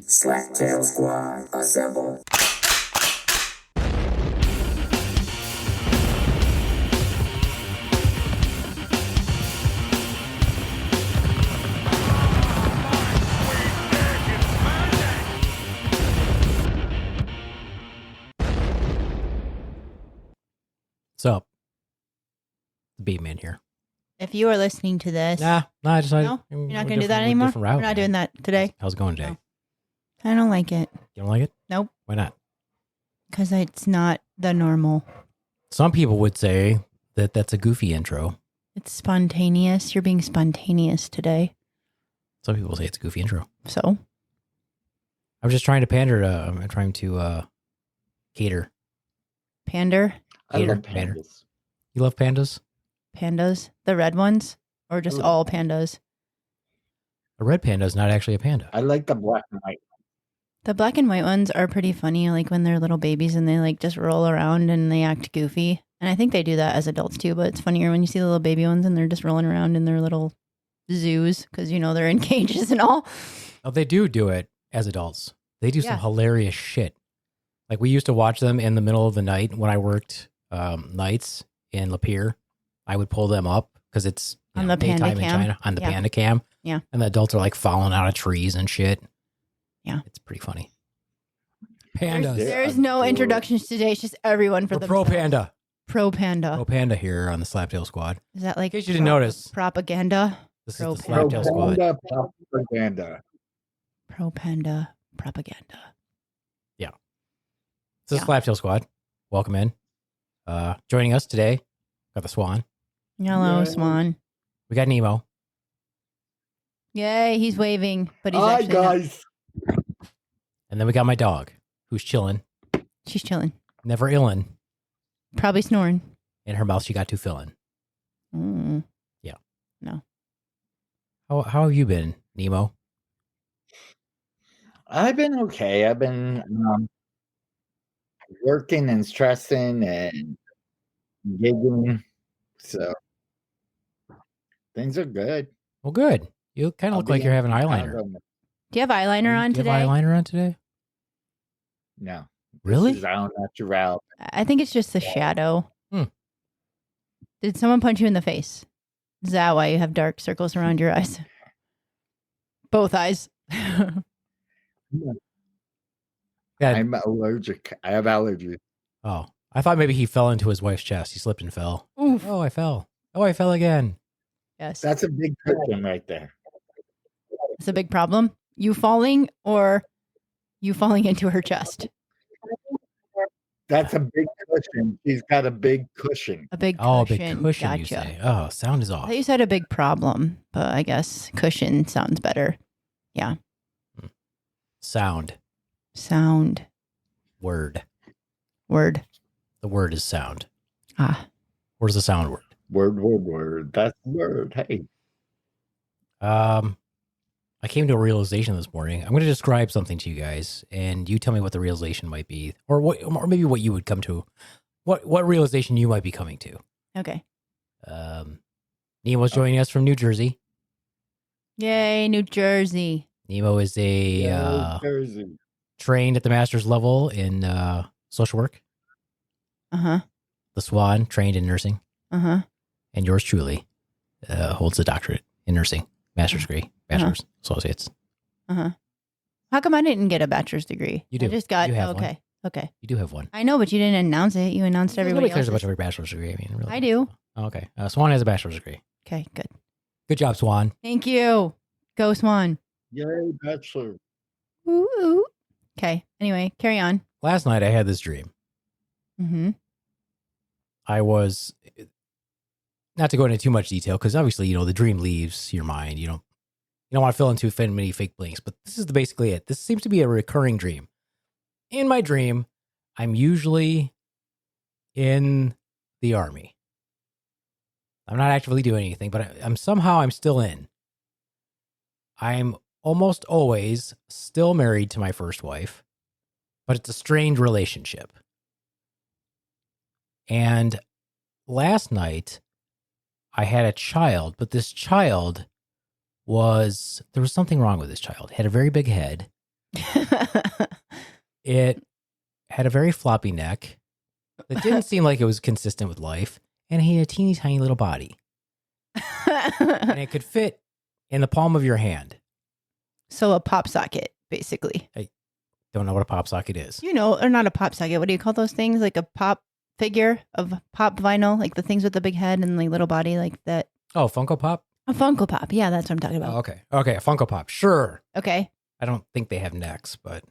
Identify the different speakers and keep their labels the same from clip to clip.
Speaker 1: Slaptail Squad, assemble.
Speaker 2: What's up? Beaveman here.
Speaker 3: If you are listening to this,
Speaker 2: I decided.
Speaker 3: no, you're not going to do that anymore. We're not doing that today.
Speaker 2: How's it going, Jay?
Speaker 3: No. I don't like it.
Speaker 2: You don't like it?
Speaker 3: Nope.
Speaker 2: Why not?
Speaker 3: Because it's not the normal.
Speaker 2: Some people would say that that's a goofy intro.
Speaker 3: It's spontaneous. You're being spontaneous today.
Speaker 2: Some people say it's a goofy intro.
Speaker 3: So?
Speaker 2: I'm just trying to pander to. I'm trying to cater.
Speaker 3: Pander?
Speaker 4: I love pandas.
Speaker 2: You love pandas?
Speaker 3: Pandas? The red ones? Or just all pandas?
Speaker 2: A red panda is not actually a panda.
Speaker 4: I like the black and white.
Speaker 3: The black and white ones are pretty funny, like when they're little babies and they like just roll around and they act goofy. And I think they do that as adults too, but it's funnier when you see the little baby ones and they're just rolling around in their little zoos because, you know, they're in cages and all.
Speaker 2: Oh, they do it as adults. They do some hilarious shit. Like we used to watch them in the middle of the night when I worked nights in Lapeer. I would pull them up because it's
Speaker 3: on the
Speaker 2: daytime
Speaker 3: panda
Speaker 2: in
Speaker 3: cam.
Speaker 2: China on the panda cam.
Speaker 3: Yeah.
Speaker 2: And the adults are like falling out of trees and shit.
Speaker 3: Yeah.
Speaker 2: It's pretty funny. Pandas.
Speaker 3: There's no introductions today. It's just everyone for the
Speaker 2: Pro Panda.
Speaker 3: Pro Panda.
Speaker 2: Pro Panda here on the Slaptail Squad.
Speaker 3: Is that like
Speaker 2: in case you didn't notice,
Speaker 3: propaganda?
Speaker 2: This
Speaker 3: Pro
Speaker 2: is the
Speaker 3: Panda.
Speaker 2: Slaptail Squad.
Speaker 4: Propaganda.
Speaker 3: Pro Panda propaganda.
Speaker 2: Yeah. This is Slaptail Squad. Welcome in. Joining us today, got the Swan.
Speaker 3: Hello, Swan.
Speaker 2: We got Nemo.
Speaker 3: Yay, he's waving, but he's
Speaker 4: Hi,
Speaker 3: actually
Speaker 4: guys.
Speaker 3: not.
Speaker 2: And then we got my dog, who's chilling.
Speaker 3: She's chilling.
Speaker 2: Never illin'.
Speaker 3: Probably snoring.
Speaker 2: In her mouth, she got to fillin'.
Speaker 3: Mm.
Speaker 2: Yeah.
Speaker 3: No.
Speaker 2: How have you been, Nemo?
Speaker 4: I've been okay. I've been working and stressing and gigging. So things are good.
Speaker 2: Well, good. You kind of look like you're having eyeliner.
Speaker 3: Do you have eyeliner on
Speaker 2: Do you
Speaker 3: today?
Speaker 2: have eyeliner on today?
Speaker 4: No.
Speaker 2: Really?
Speaker 4: This is au natural.
Speaker 3: I think it's just the shadow. Did someone punch you in the face? Is that why you have dark circles around your eyes? Both eyes.
Speaker 2: Yeah.
Speaker 4: I'm allergic. I have allergies.
Speaker 2: Oh, I thought maybe he fell into his wife's chest. He slipped and fell.
Speaker 3: Oof.
Speaker 2: Oh, I fell. Oh, I fell again.
Speaker 3: Yes.
Speaker 4: That's a big cushion right there.
Speaker 3: It's a big problem. You falling or you falling into her chest?
Speaker 4: That's a big cushion. She's got a big cushion.
Speaker 3: A big cushion.
Speaker 2: Oh, a big cushion,
Speaker 3: Gotcha.
Speaker 2: you say. Oh, sound is
Speaker 3: I
Speaker 2: off.
Speaker 3: thought you said a big problem, but I guess cushion sounds better. Yeah.
Speaker 2: Sound. Word. The word is sound.
Speaker 3: Ah.
Speaker 2: Where's the sound word?
Speaker 4: Word. That's the word. Hey.
Speaker 2: I came to a realization this morning. I'm going to describe something to you guys, and you tell me what the realization might be, or maybe what you would come to. What realization you might be coming to.
Speaker 3: Okay.
Speaker 2: Nemo's joining us from New Jersey.
Speaker 3: Yay, New Jersey.
Speaker 2: Nemo is
Speaker 4: Jersey.
Speaker 2: trained at the master's level in social work.
Speaker 3: Uh-huh.
Speaker 2: The Swan, trained in nursing.
Speaker 3: Uh-huh.
Speaker 2: And yours truly holds a doctorate in nursing, master's degree, bachelor's, associates.
Speaker 3: Uh-huh. How come I didn't get a bachelor's degree?
Speaker 2: You do.
Speaker 3: I just got,
Speaker 2: You have
Speaker 3: okay. Okay.
Speaker 2: You do have one.
Speaker 3: I know, but you didn't announce it. You announced everybody
Speaker 2: Nobody cares
Speaker 3: else's.
Speaker 2: about your bachelor's degree. I mean, really.
Speaker 3: I do.
Speaker 2: Oh, okay. Swan has a bachelor's degree.
Speaker 3: Okay, good.
Speaker 2: Good job, Swan.
Speaker 3: Thank you. Go Swan.
Speaker 4: Yay, bachelor.
Speaker 3: Ooh. Okay. Anyway, carry on.
Speaker 2: Last night I had this dream.
Speaker 3: Mm-hmm.
Speaker 2: I was, not to go into too much detail, because obviously, the dream leaves your mind. You don't want to fill in too many fake blanks, but this is basically it. This seems to be a recurring dream. In my dream, I'm usually in the Army. I'm not actively doing anything, but I'm still in. I'm almost always still married to my first wife, but it's a strained relationship. And last night, I had a child, but this child there was something wrong with this child. He had a very big head. It had a very floppy neck that didn't seem like it was consistent with life, and he had a teeny tiny little body. And it could fit in the palm of your hand.
Speaker 3: So a pop socket, basically.
Speaker 2: Don't know what a pop socket is.
Speaker 3: You know, or not a pop socket. What do you call those things? Like a pop figure of pop vinyl, like the things with the big head and like little body like that.
Speaker 2: Oh, Funko Pop?
Speaker 3: A Funko Pop. Yeah, that's what I'm talking about.
Speaker 2: Oh, okay. Okay, a Funko Pop. Sure.
Speaker 3: Okay.
Speaker 2: I don't think they have necks, but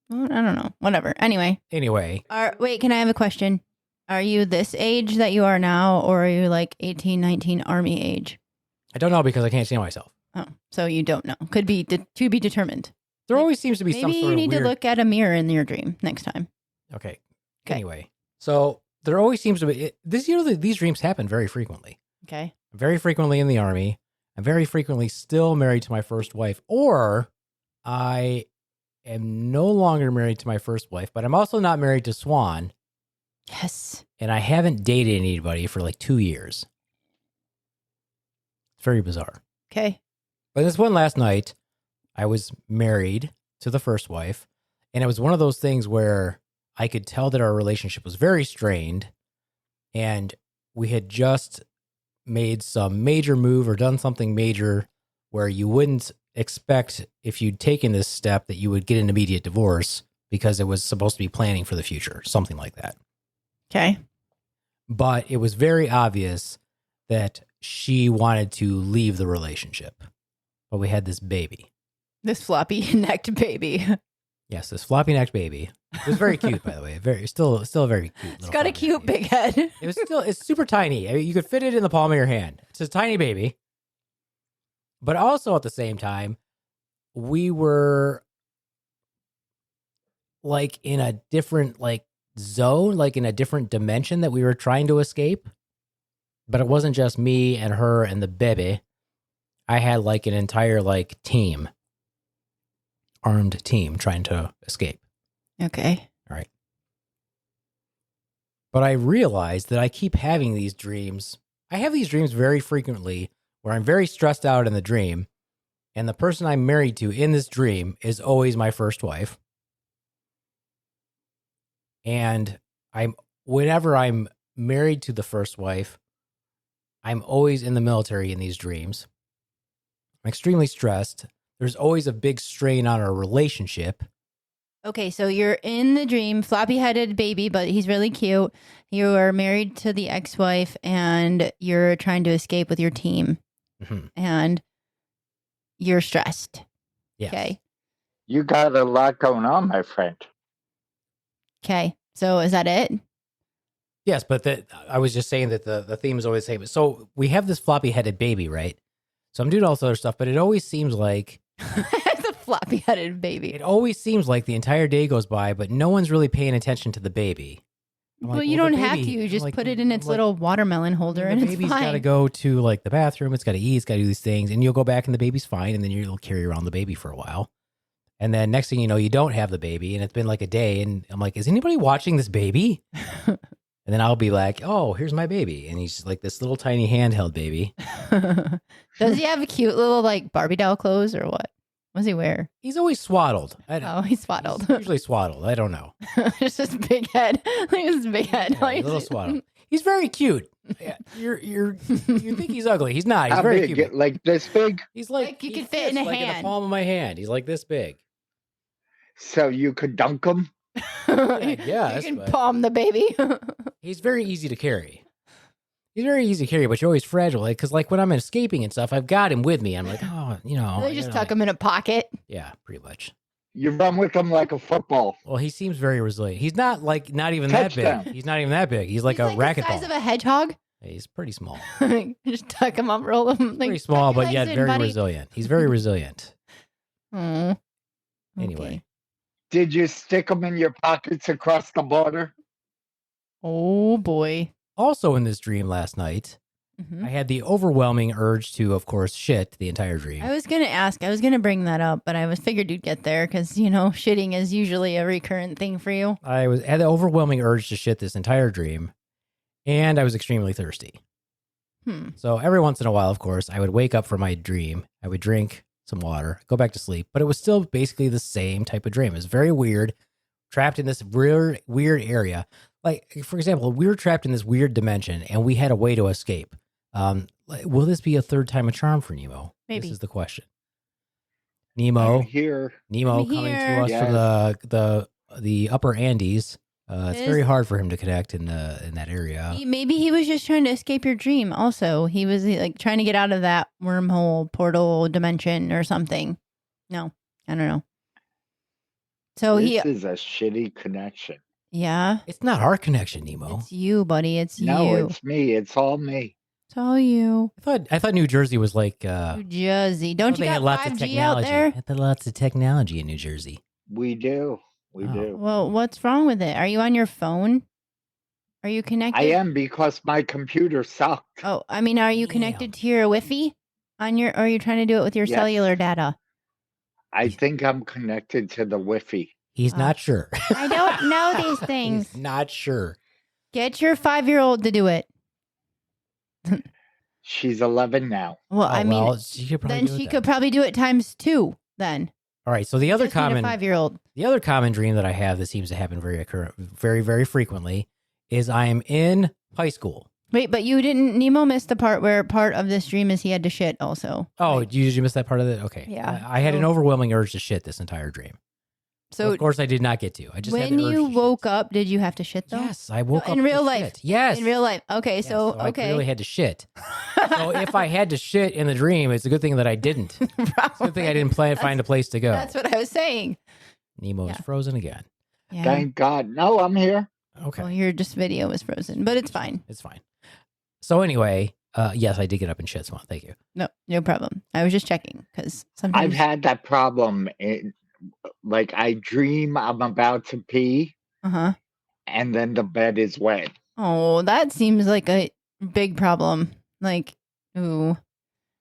Speaker 3: Well, I don't know. Whatever. Anyway.
Speaker 2: Wait,
Speaker 3: can I have a question? Are you this age that you are now, or are you like 18, 19 army age?
Speaker 2: I don't know because I can't see myself.
Speaker 3: Oh, so you don't know. Could be to be determined.
Speaker 2: There always seems to be some
Speaker 3: Maybe
Speaker 2: sort
Speaker 3: you
Speaker 2: of
Speaker 3: need
Speaker 2: weird...
Speaker 3: to look at a mirror in your dream next time.
Speaker 2: Okay.
Speaker 3: Okay.
Speaker 2: Anyway, so there always seems to be... these dreams happen very frequently.
Speaker 3: Okay.
Speaker 2: I'm very frequently in the army. I'm very frequently still married to my first wife, or I am no longer married to my first wife, but I'm also not married to Swan,
Speaker 3: Yes.
Speaker 2: and I haven't dated anybody for like 2 years. It's very bizarre.
Speaker 3: Okay.
Speaker 2: But this one last night, I was married to the first wife, and it was one of those things where I could tell that our relationship was very strained, and we had just made some major move or done something major where you wouldn't expect, if you'd taken this step, that you would get an immediate divorce because it was supposed to be planning for the future, something like that.
Speaker 3: Okay.
Speaker 2: But it was very obvious that she wanted to leave the relationship. But we had this baby.
Speaker 3: This floppy necked baby.
Speaker 2: Yes, this floppy necked baby. It was very cute, by the way. Still a very cute.
Speaker 3: It's got a cute big head.
Speaker 2: It's super tiny. I mean, you could fit it in the palm of your hand. It's a tiny baby. But also at the same time, we were like in a different like zone, like in a different dimension that we were trying to escape. But it wasn't just me and her and the baby. I had like an entire like team, armed team trying to escape.
Speaker 3: Okay.
Speaker 2: All right. But I realized that I keep having these dreams. I have these dreams very frequently where I'm very stressed out in the dream, and the person I'm married to in this dream is always my first wife. And whenever I'm married to the first wife, I'm always in the military in these dreams. I'm extremely stressed. There's always a big strain on our relationship.
Speaker 3: Okay, so you're in the dream, floppy-headed baby, but he's really cute. You are married to the ex-wife, and you're trying to escape with your team.
Speaker 2: Mm-hmm.
Speaker 3: And you're stressed.
Speaker 2: Yes.
Speaker 3: Okay.
Speaker 4: You got a lot going on, my friend.
Speaker 3: Okay. So is that it?
Speaker 2: Yes, but I was just saying that the theme is always the same. So we have this floppy-headed baby, right? So I'm doing all this other stuff, but it always seems like...
Speaker 3: It's a floppy-headed baby.
Speaker 2: It always seems like the entire day goes by, but no one's really paying attention to the baby.
Speaker 3: Well, you don't have to. You just put it in its little watermelon holder, and
Speaker 2: the
Speaker 3: it's
Speaker 2: baby's
Speaker 3: fine.
Speaker 2: got to go to like the bathroom. It's got to eat. It's got to do these things, and you'll go back, and the baby's fine, and then you'll carry around the baby for a while, and then next thing you know, you don't have the baby, and it's been like a day, and I'm like, is anybody watching this baby? And then I'll be like, oh, here's my baby, and he's like this little tiny handheld baby.
Speaker 3: Does he have a cute little like Barbie doll clothes or what? What does he wear?
Speaker 2: He's always swaddled.
Speaker 3: Oh, he's swaddled.
Speaker 2: He's usually swaddled. I don't know.
Speaker 3: Just his big head. Look at his big head.
Speaker 2: Yeah, a little swaddled. He's very cute. Yeah, you think he's ugly. He's not. He's
Speaker 4: How
Speaker 2: very
Speaker 4: big?
Speaker 2: cute.
Speaker 4: Like this big?
Speaker 2: He's
Speaker 3: Like you
Speaker 2: he
Speaker 3: could fit in
Speaker 2: fits
Speaker 3: a
Speaker 2: like in the
Speaker 3: hand.
Speaker 2: palm of my hand. He's like this big.
Speaker 4: So you could dunk him?
Speaker 2: Yeah,
Speaker 3: You can palm the baby.
Speaker 2: he's very easy to carry. He's very easy to carry, but you're always fragile. Like, because like when I'm escaping and stuff, I've got him with me. I'm like, oh,
Speaker 3: They just tuck him in a pocket.
Speaker 2: Yeah, pretty much.
Speaker 4: You run with him like a football.
Speaker 2: Well, he seems very resilient. He's not even
Speaker 4: Touchdown.
Speaker 2: that big. He's not even that big. He's like
Speaker 3: He's
Speaker 2: a racquetball.
Speaker 3: the size of a hedgehog.
Speaker 2: He's pretty small.
Speaker 3: Just tuck him up, roll him. Like,
Speaker 2: Pretty small,
Speaker 3: tuck your
Speaker 2: but yet
Speaker 3: legs in,
Speaker 2: very
Speaker 3: buddy.
Speaker 2: resilient. He's very resilient.
Speaker 3: Aw.
Speaker 2: Anyway.
Speaker 3: Okay.
Speaker 4: Did you stick them in your pockets across the border?
Speaker 3: Oh boy.
Speaker 2: Also in this dream last night,
Speaker 3: Mhm.
Speaker 2: I had the overwhelming urge to, of course, shit the entire dream.
Speaker 3: I was gonna ask. I was gonna bring that up, but I figured you'd get there because shitting is usually a recurrent thing for you.
Speaker 2: Had the overwhelming urge to shit this entire dream, and I was extremely thirsty. So every once in a while, of course, I would wake up from my dream. I would drink some water, go back to sleep. But it was still basically the same type of dream. It was very weird, trapped in this weird area. Like, for example, we were trapped in this weird dimension and we had a way to escape. Will this be a third time a charm for Nemo?
Speaker 3: Maybe.
Speaker 2: This is the question.
Speaker 4: I'm
Speaker 2: Nemo
Speaker 4: here.
Speaker 2: coming to us from the upper Andes. It's very hard for him to connect in that area.
Speaker 3: Maybe he was just trying to escape your dream. Also, he was like trying to get out of that wormhole, portal, dimension, or something. No, I don't know. So
Speaker 4: This is a shitty connection.
Speaker 3: Yeah,
Speaker 2: It's not our connection, Nemo.
Speaker 3: it's you, buddy. It's
Speaker 4: No,
Speaker 3: you.
Speaker 4: it's me. It's all me.
Speaker 3: It's all you.
Speaker 2: I thought New Jersey was like
Speaker 3: New Jersey. Don't you
Speaker 2: they
Speaker 3: got
Speaker 2: had lots of
Speaker 3: 5G
Speaker 2: technology.
Speaker 3: out there?
Speaker 2: They had lots of technology in New Jersey.
Speaker 4: We do. We
Speaker 2: Oh.
Speaker 4: do.
Speaker 3: Well, what's wrong with it? Are you on your phone? Are you connected?
Speaker 4: I am because my computer sucked.
Speaker 3: Oh, I mean, are you
Speaker 2: Damn.
Speaker 3: connected to your Wi-Fi on your? Or are you trying to do it with your
Speaker 4: Yes.
Speaker 3: cellular data?
Speaker 4: I think I'm connected to the Wi-Fi.
Speaker 2: He's not sure.
Speaker 3: I don't know these things.
Speaker 2: He's not sure.
Speaker 3: Get your 5-year-old to do it.
Speaker 4: She's 11 now.
Speaker 3: Well, I mean,
Speaker 2: well, she could probably
Speaker 3: then
Speaker 2: do it
Speaker 3: she
Speaker 2: then.
Speaker 3: could probably do it times 2. Then
Speaker 2: All right. So the other
Speaker 3: Just need a
Speaker 2: common
Speaker 3: 5-year-old.
Speaker 2: The other common dream that I have that seems to happen very frequently is I am in high school.
Speaker 3: Wait, but you didn't. Nemo missed the part where part of this dream is he had to shit. Also,
Speaker 2: Oh,
Speaker 3: Like,
Speaker 2: did you miss that part of it? Okay.
Speaker 3: Yeah.
Speaker 2: I had an
Speaker 3: So-
Speaker 2: overwhelming urge to shit this entire dream.
Speaker 3: so
Speaker 2: Of course, I did not get to. I just had
Speaker 3: when
Speaker 2: the urge
Speaker 3: you
Speaker 2: to shit.
Speaker 3: woke up, did you have to shit though?
Speaker 2: Yes, I woke
Speaker 3: No,
Speaker 2: up
Speaker 3: in real
Speaker 2: to
Speaker 3: life.
Speaker 2: shit. Yes,
Speaker 3: In real life. Okay,
Speaker 2: Yes,
Speaker 3: so
Speaker 2: I
Speaker 3: okay.
Speaker 2: clearly had to shit. So if I had to shit in the dream, it's a good thing that I didn't. It's a good thing I didn't find a place to go.
Speaker 3: That's what I was saying.
Speaker 2: Nemo is
Speaker 3: Yeah.
Speaker 2: frozen again.
Speaker 3: Yeah.
Speaker 4: Thank God. No, I'm here.
Speaker 2: Okay,
Speaker 3: Well, your just video was frozen, but it's fine.
Speaker 2: it's fine. So anyway, yes, I did get up and shit. Swan, thank you.
Speaker 3: No problem. I was just checking because sometimes
Speaker 4: I've had that problem. Like I dream I'm about to pee
Speaker 3: Uh-huh.
Speaker 4: and then the bed is wet.
Speaker 3: Oh, that seems like a big problem. Like, ooh,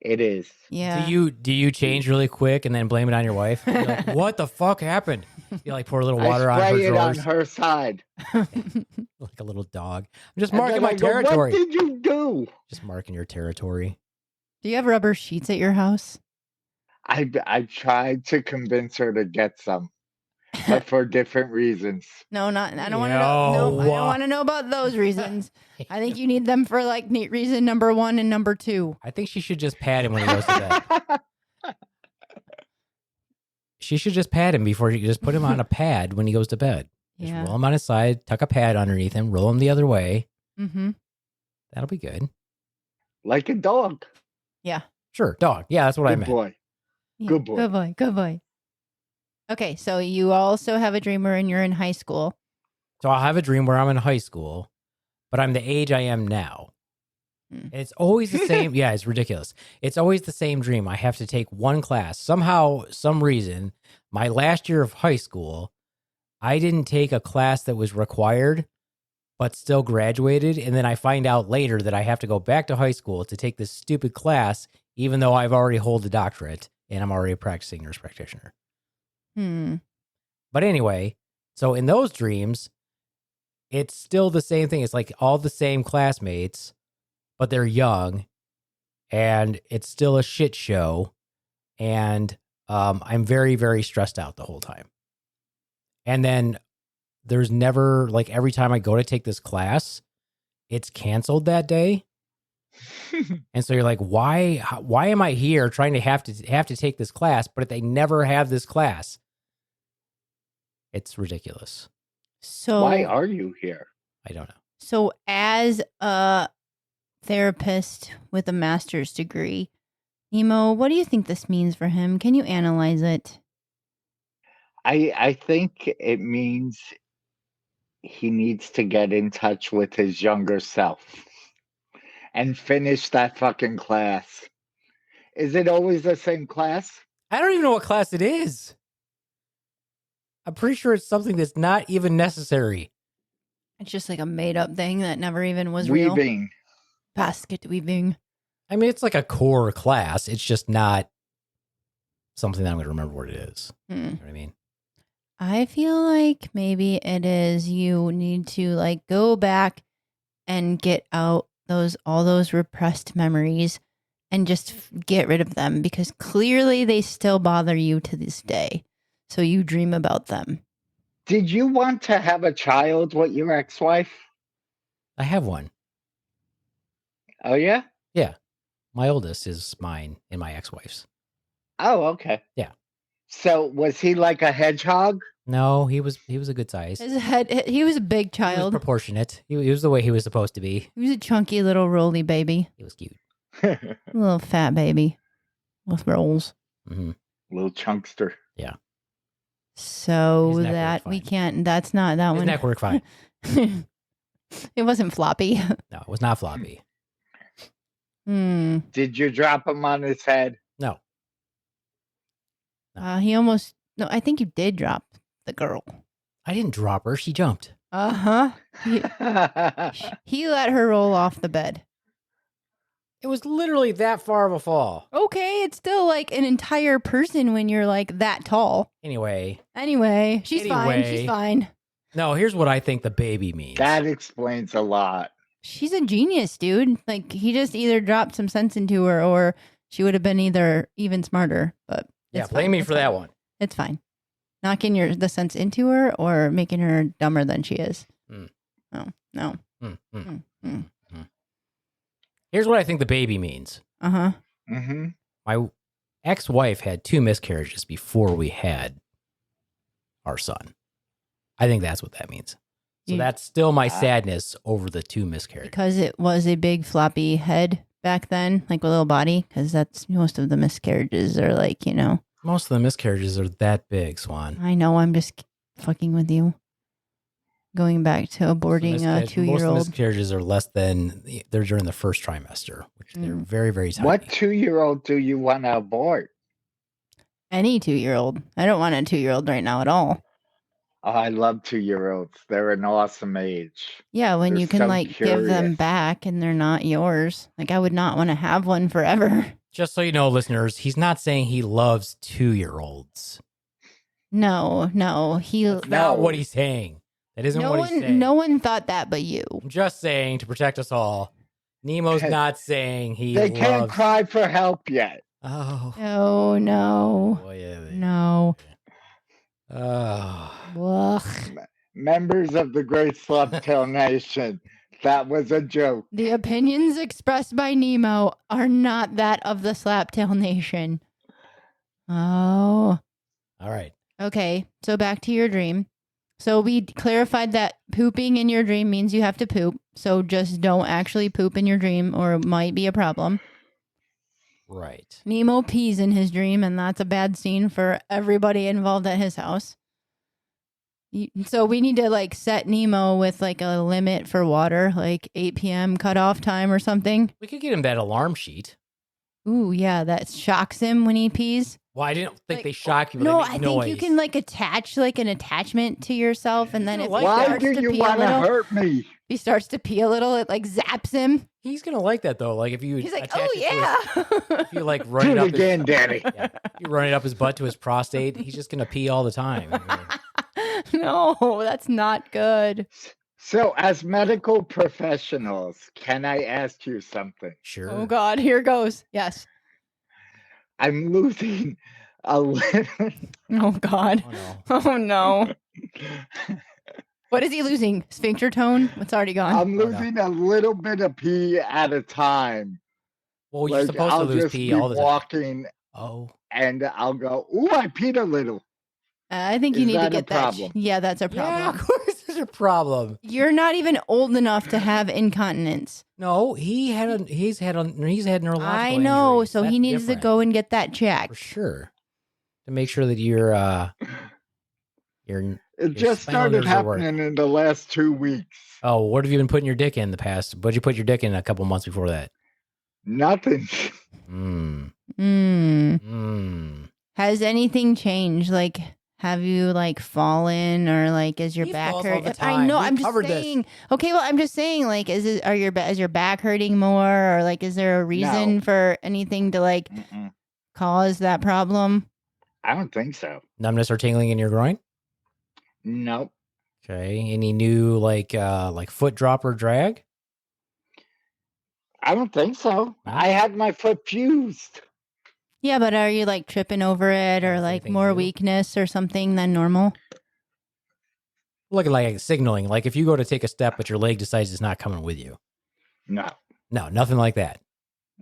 Speaker 4: It is.
Speaker 3: yeah.
Speaker 2: Do you change really quick and then blame it on your wife? You're like, what the fuck happened? You like pour a little water
Speaker 4: I
Speaker 2: on her
Speaker 4: spray it on
Speaker 2: drawers
Speaker 4: her side.
Speaker 2: like a little dog. I'm just
Speaker 4: And
Speaker 2: marking
Speaker 4: then
Speaker 2: my
Speaker 4: I go,
Speaker 2: territory.
Speaker 4: What did you do?
Speaker 2: Just marking your territory.
Speaker 3: Do you have rubber sheets at your house?
Speaker 4: I tried to convince her to get some, but for different reasons.
Speaker 3: No, not. I don't want to know. No, I
Speaker 2: No.
Speaker 3: don't want to know about those reasons. I think you need them for like reason number 1 and number 2.
Speaker 2: I think she should just pat him when he goes to bed. She should just pat him before you just put him on a pad when he goes to bed. Just
Speaker 3: Yeah.
Speaker 2: roll him on his side, tuck a pad underneath him, roll him the other way.
Speaker 3: Mm-hmm.
Speaker 2: That'll be good.
Speaker 4: Like a dog.
Speaker 2: Sure, dog. Yeah, that's what I
Speaker 4: Good
Speaker 2: meant.
Speaker 4: boy.
Speaker 3: Yeah.
Speaker 4: Good boy.
Speaker 3: Good boy. Good boy. Okay, so you also have a dream wherein you're in high school.
Speaker 2: So I'll have a dream where I'm in high school, but I'm the age I am now.
Speaker 3: Hmm.
Speaker 2: It's always the same. Yeah, it's ridiculous. It's always the same dream. I have to take one class. Somehow, some reason, my last year of high school, I didn't take a class that was required, but still graduated. And then I find out later that I have to go back to high school to take this stupid class, even though I've already hold a doctorate and I'm already a practicing nurse practitioner. But anyway, so in those dreams, it's still the same thing. It's like all the same classmates, but they're young, and it's still a shit show. And I'm very, very stressed out the whole time. And then there's never, like, every time I go to take this class, it's canceled that day. And so you're like, why am I here trying to have to take this class, but they never have this class? It's ridiculous.
Speaker 3: So
Speaker 4: Why are you here?
Speaker 2: I don't know.
Speaker 3: So as a therapist with a master's degree, Nemo, what do you think this means for him? Can you analyze it?
Speaker 4: I think it means he needs to get in touch with his younger self and finish that fucking class. Is it always the same class?
Speaker 2: I don't even know what class it is. I'm pretty sure it's something that's not even necessary.
Speaker 3: It's just like a made up thing that never even was real.
Speaker 4: Weaving.
Speaker 3: Basket weaving.
Speaker 2: I mean, it's like a core class. It's just not something that I'm going to remember what it is. You know what I mean?
Speaker 3: I feel like maybe it is you need to like go back and get out all those repressed memories and just get rid of them because clearly they still bother you to this day. So you dream about them.
Speaker 4: Did you want to have a child with your ex-wife?
Speaker 2: I have one.
Speaker 4: Oh, yeah?
Speaker 2: Yeah. My oldest is mine and my ex-wife's.
Speaker 4: Oh, okay.
Speaker 2: Yeah.
Speaker 4: So was he like a hedgehog?
Speaker 2: No, he was a good size.
Speaker 3: His head, he was a big
Speaker 2: He was
Speaker 3: child.
Speaker 2: proportionate. He was the way he was supposed to be.
Speaker 3: He was a chunky little roly baby.
Speaker 2: He was cute.
Speaker 3: A little fat baby with rolls.
Speaker 2: Mm-hmm.
Speaker 4: Little chunkster.
Speaker 2: Yeah.
Speaker 3: So
Speaker 2: His neck
Speaker 3: that
Speaker 2: worked
Speaker 3: we
Speaker 2: fine.
Speaker 3: can't, that's not that
Speaker 2: His
Speaker 3: one.
Speaker 2: neck worked fine.
Speaker 3: It wasn't floppy.
Speaker 2: No, it was not floppy.
Speaker 4: Did you drop him on his head?
Speaker 2: No.
Speaker 3: He almost, no, I think you did drop the girl.
Speaker 2: I didn't drop her. She jumped.
Speaker 3: Uh-huh. He let her roll off the bed.
Speaker 2: It was literally that far of a fall.
Speaker 3: Okay, it's still like an entire person when you're like that tall.
Speaker 2: Anyway,
Speaker 3: She's fine. She's fine.
Speaker 2: no, here's what I think the baby means.
Speaker 4: That explains a lot.
Speaker 3: She's a genius, dude. Like he just either dropped some sense into her or she would have been either even smarter. But
Speaker 2: yeah,
Speaker 3: it's
Speaker 2: blame
Speaker 3: fine.
Speaker 2: me
Speaker 3: It's
Speaker 2: for
Speaker 3: fine.
Speaker 2: that one.
Speaker 3: It's fine. Knocking the sense into her or making her dumber than she is.
Speaker 2: Mm.
Speaker 3: No.
Speaker 2: Here's what I think the baby means.
Speaker 3: Uh-huh.
Speaker 4: Mm-hmm.
Speaker 2: My ex-wife had 2 miscarriages before we had our son. I think that's what that means. So
Speaker 3: You-
Speaker 2: that's still my sadness over the 2 miscarriages.
Speaker 3: Because it was a big floppy head back then, like a little body, because that's most of the miscarriages are like, you know.
Speaker 2: Most of the miscarriages are that big, Swan.
Speaker 3: I know, I'm just fucking with you. Going back to aborting a
Speaker 2: Most of the
Speaker 3: 2-year-old.
Speaker 2: miscarriages are less than, they're during the first trimester, which they're very, very tiny.
Speaker 4: What 2-year-old do you want to abort?
Speaker 3: Any 2-year-old. I don't want a 2-year-old right now at all.
Speaker 4: Oh, I love 2-year-olds. They're an awesome age.
Speaker 3: Yeah, when
Speaker 4: They're
Speaker 3: you can
Speaker 4: so
Speaker 3: like give them
Speaker 4: curious.
Speaker 3: back and they're not yours. Like I would not want to have one forever.
Speaker 2: Just so you know, listeners, he's not saying he loves 2-year-olds.
Speaker 3: No.
Speaker 2: That's not what he's saying. That isn't what he's saying.
Speaker 3: No one thought that but you.
Speaker 2: I'm just saying, to protect us all, Nemo's not saying he
Speaker 4: They
Speaker 2: loves...
Speaker 4: can't cry for help yet.
Speaker 2: Oh.
Speaker 3: Oh no.
Speaker 2: Boy, yeah,
Speaker 3: No.
Speaker 2: Oh.
Speaker 3: Ugh.
Speaker 4: Members of the great Slaptail Nation, that was a joke.
Speaker 3: The opinions expressed by Nemo are not that of the Slaptail Nation. Oh.
Speaker 2: All right.
Speaker 3: Okay, so back to your dream. So we clarified that pooping in your dream means you have to poop. So just don't actually poop in your dream or it might be a problem.
Speaker 2: Right.
Speaker 3: Nemo pees in his dream and that's a bad scene for everybody involved at his house. So we need to like set Nemo with like a limit for water, like 8 p.m. cutoff time or something.
Speaker 2: We could get him that alarm sheet.
Speaker 3: Ooh, yeah, that shocks him when he pees.
Speaker 2: Well, I didn't think
Speaker 3: Like,
Speaker 2: they shock you, but
Speaker 3: No,
Speaker 2: they make
Speaker 3: I
Speaker 2: noise.
Speaker 3: think you can like attach like an attachment to yourself, and then if he
Speaker 4: Why
Speaker 3: starts
Speaker 4: do
Speaker 3: to
Speaker 4: you
Speaker 3: pee a
Speaker 4: want to
Speaker 3: little,
Speaker 4: hurt me?
Speaker 3: if he starts to pee a little, it like zaps him.
Speaker 2: He's gonna like that though. Like if you
Speaker 3: He's like,
Speaker 2: attach
Speaker 3: "Oh
Speaker 2: it to
Speaker 3: yeah."
Speaker 2: if you like run
Speaker 4: Do
Speaker 2: it
Speaker 4: it
Speaker 2: up
Speaker 4: again,
Speaker 2: his,
Speaker 4: Daddy.
Speaker 2: yeah, if you run it up his butt to his prostate, he's just gonna pee all the time.
Speaker 3: No, that's not good.
Speaker 4: So, as medical professionals, can I ask you something?
Speaker 2: Sure.
Speaker 3: Oh God, here goes. Yes.
Speaker 4: I'm losing a little.
Speaker 3: Oh God.
Speaker 2: Oh, no.
Speaker 3: Oh no. What is he losing? Sphincter tone? It's already gone.
Speaker 4: I'm losing a little bit of pee at a time.
Speaker 2: Well, you're
Speaker 4: Like,
Speaker 2: supposed
Speaker 4: I'll
Speaker 2: to lose
Speaker 4: just
Speaker 2: pee
Speaker 4: be
Speaker 2: all the time.
Speaker 4: walking,
Speaker 2: Oh.
Speaker 4: and I'll go, "Ooh, I peed a little."
Speaker 3: I think you
Speaker 4: Is
Speaker 3: need to
Speaker 4: that a
Speaker 3: get that.
Speaker 4: problem?
Speaker 3: Yeah, that's a
Speaker 2: Yeah,
Speaker 3: problem.
Speaker 2: of course there's a problem.
Speaker 3: You're not even old enough to have incontinence.
Speaker 2: No, he's had neurological
Speaker 3: I know,
Speaker 2: injuries.
Speaker 3: so he
Speaker 2: That's
Speaker 3: needs
Speaker 2: different,
Speaker 3: to go and get that
Speaker 2: for
Speaker 3: checked.
Speaker 2: sure to make sure that you're
Speaker 4: It
Speaker 2: Your
Speaker 4: just
Speaker 2: spinal
Speaker 4: started
Speaker 2: nerves are working.
Speaker 4: happening in the last 2 weeks.
Speaker 2: Oh, what have you been putting your dick in the past? What'd you put your dick in a couple months before that?
Speaker 4: Nothing.
Speaker 3: Has anything changed? Like, have you like fallen or like is your
Speaker 2: He
Speaker 3: back
Speaker 2: falls all
Speaker 3: hurt?
Speaker 2: the
Speaker 3: I
Speaker 2: time.
Speaker 3: know.
Speaker 2: We
Speaker 3: I'm just
Speaker 2: covered this.
Speaker 3: saying. Okay, well, I'm just saying. Like, is your back hurting more, or like, is there a reason
Speaker 4: No.
Speaker 3: for anything to like
Speaker 4: Mm-mm.
Speaker 3: cause that problem?
Speaker 4: I don't think so.
Speaker 2: Numbness or tingling in your groin?
Speaker 4: Nope.
Speaker 2: Okay. Any new like foot drop or drag?
Speaker 4: I don't think so. I had my foot fused.
Speaker 3: Yeah, but are you like tripping over it or
Speaker 2: Is
Speaker 3: like
Speaker 2: anything
Speaker 3: more
Speaker 2: new?
Speaker 3: weakness or something than normal?
Speaker 2: Look at like signaling. Like if you go to take a step, but your leg decides it's not coming with you.
Speaker 4: No.
Speaker 2: No, nothing like that.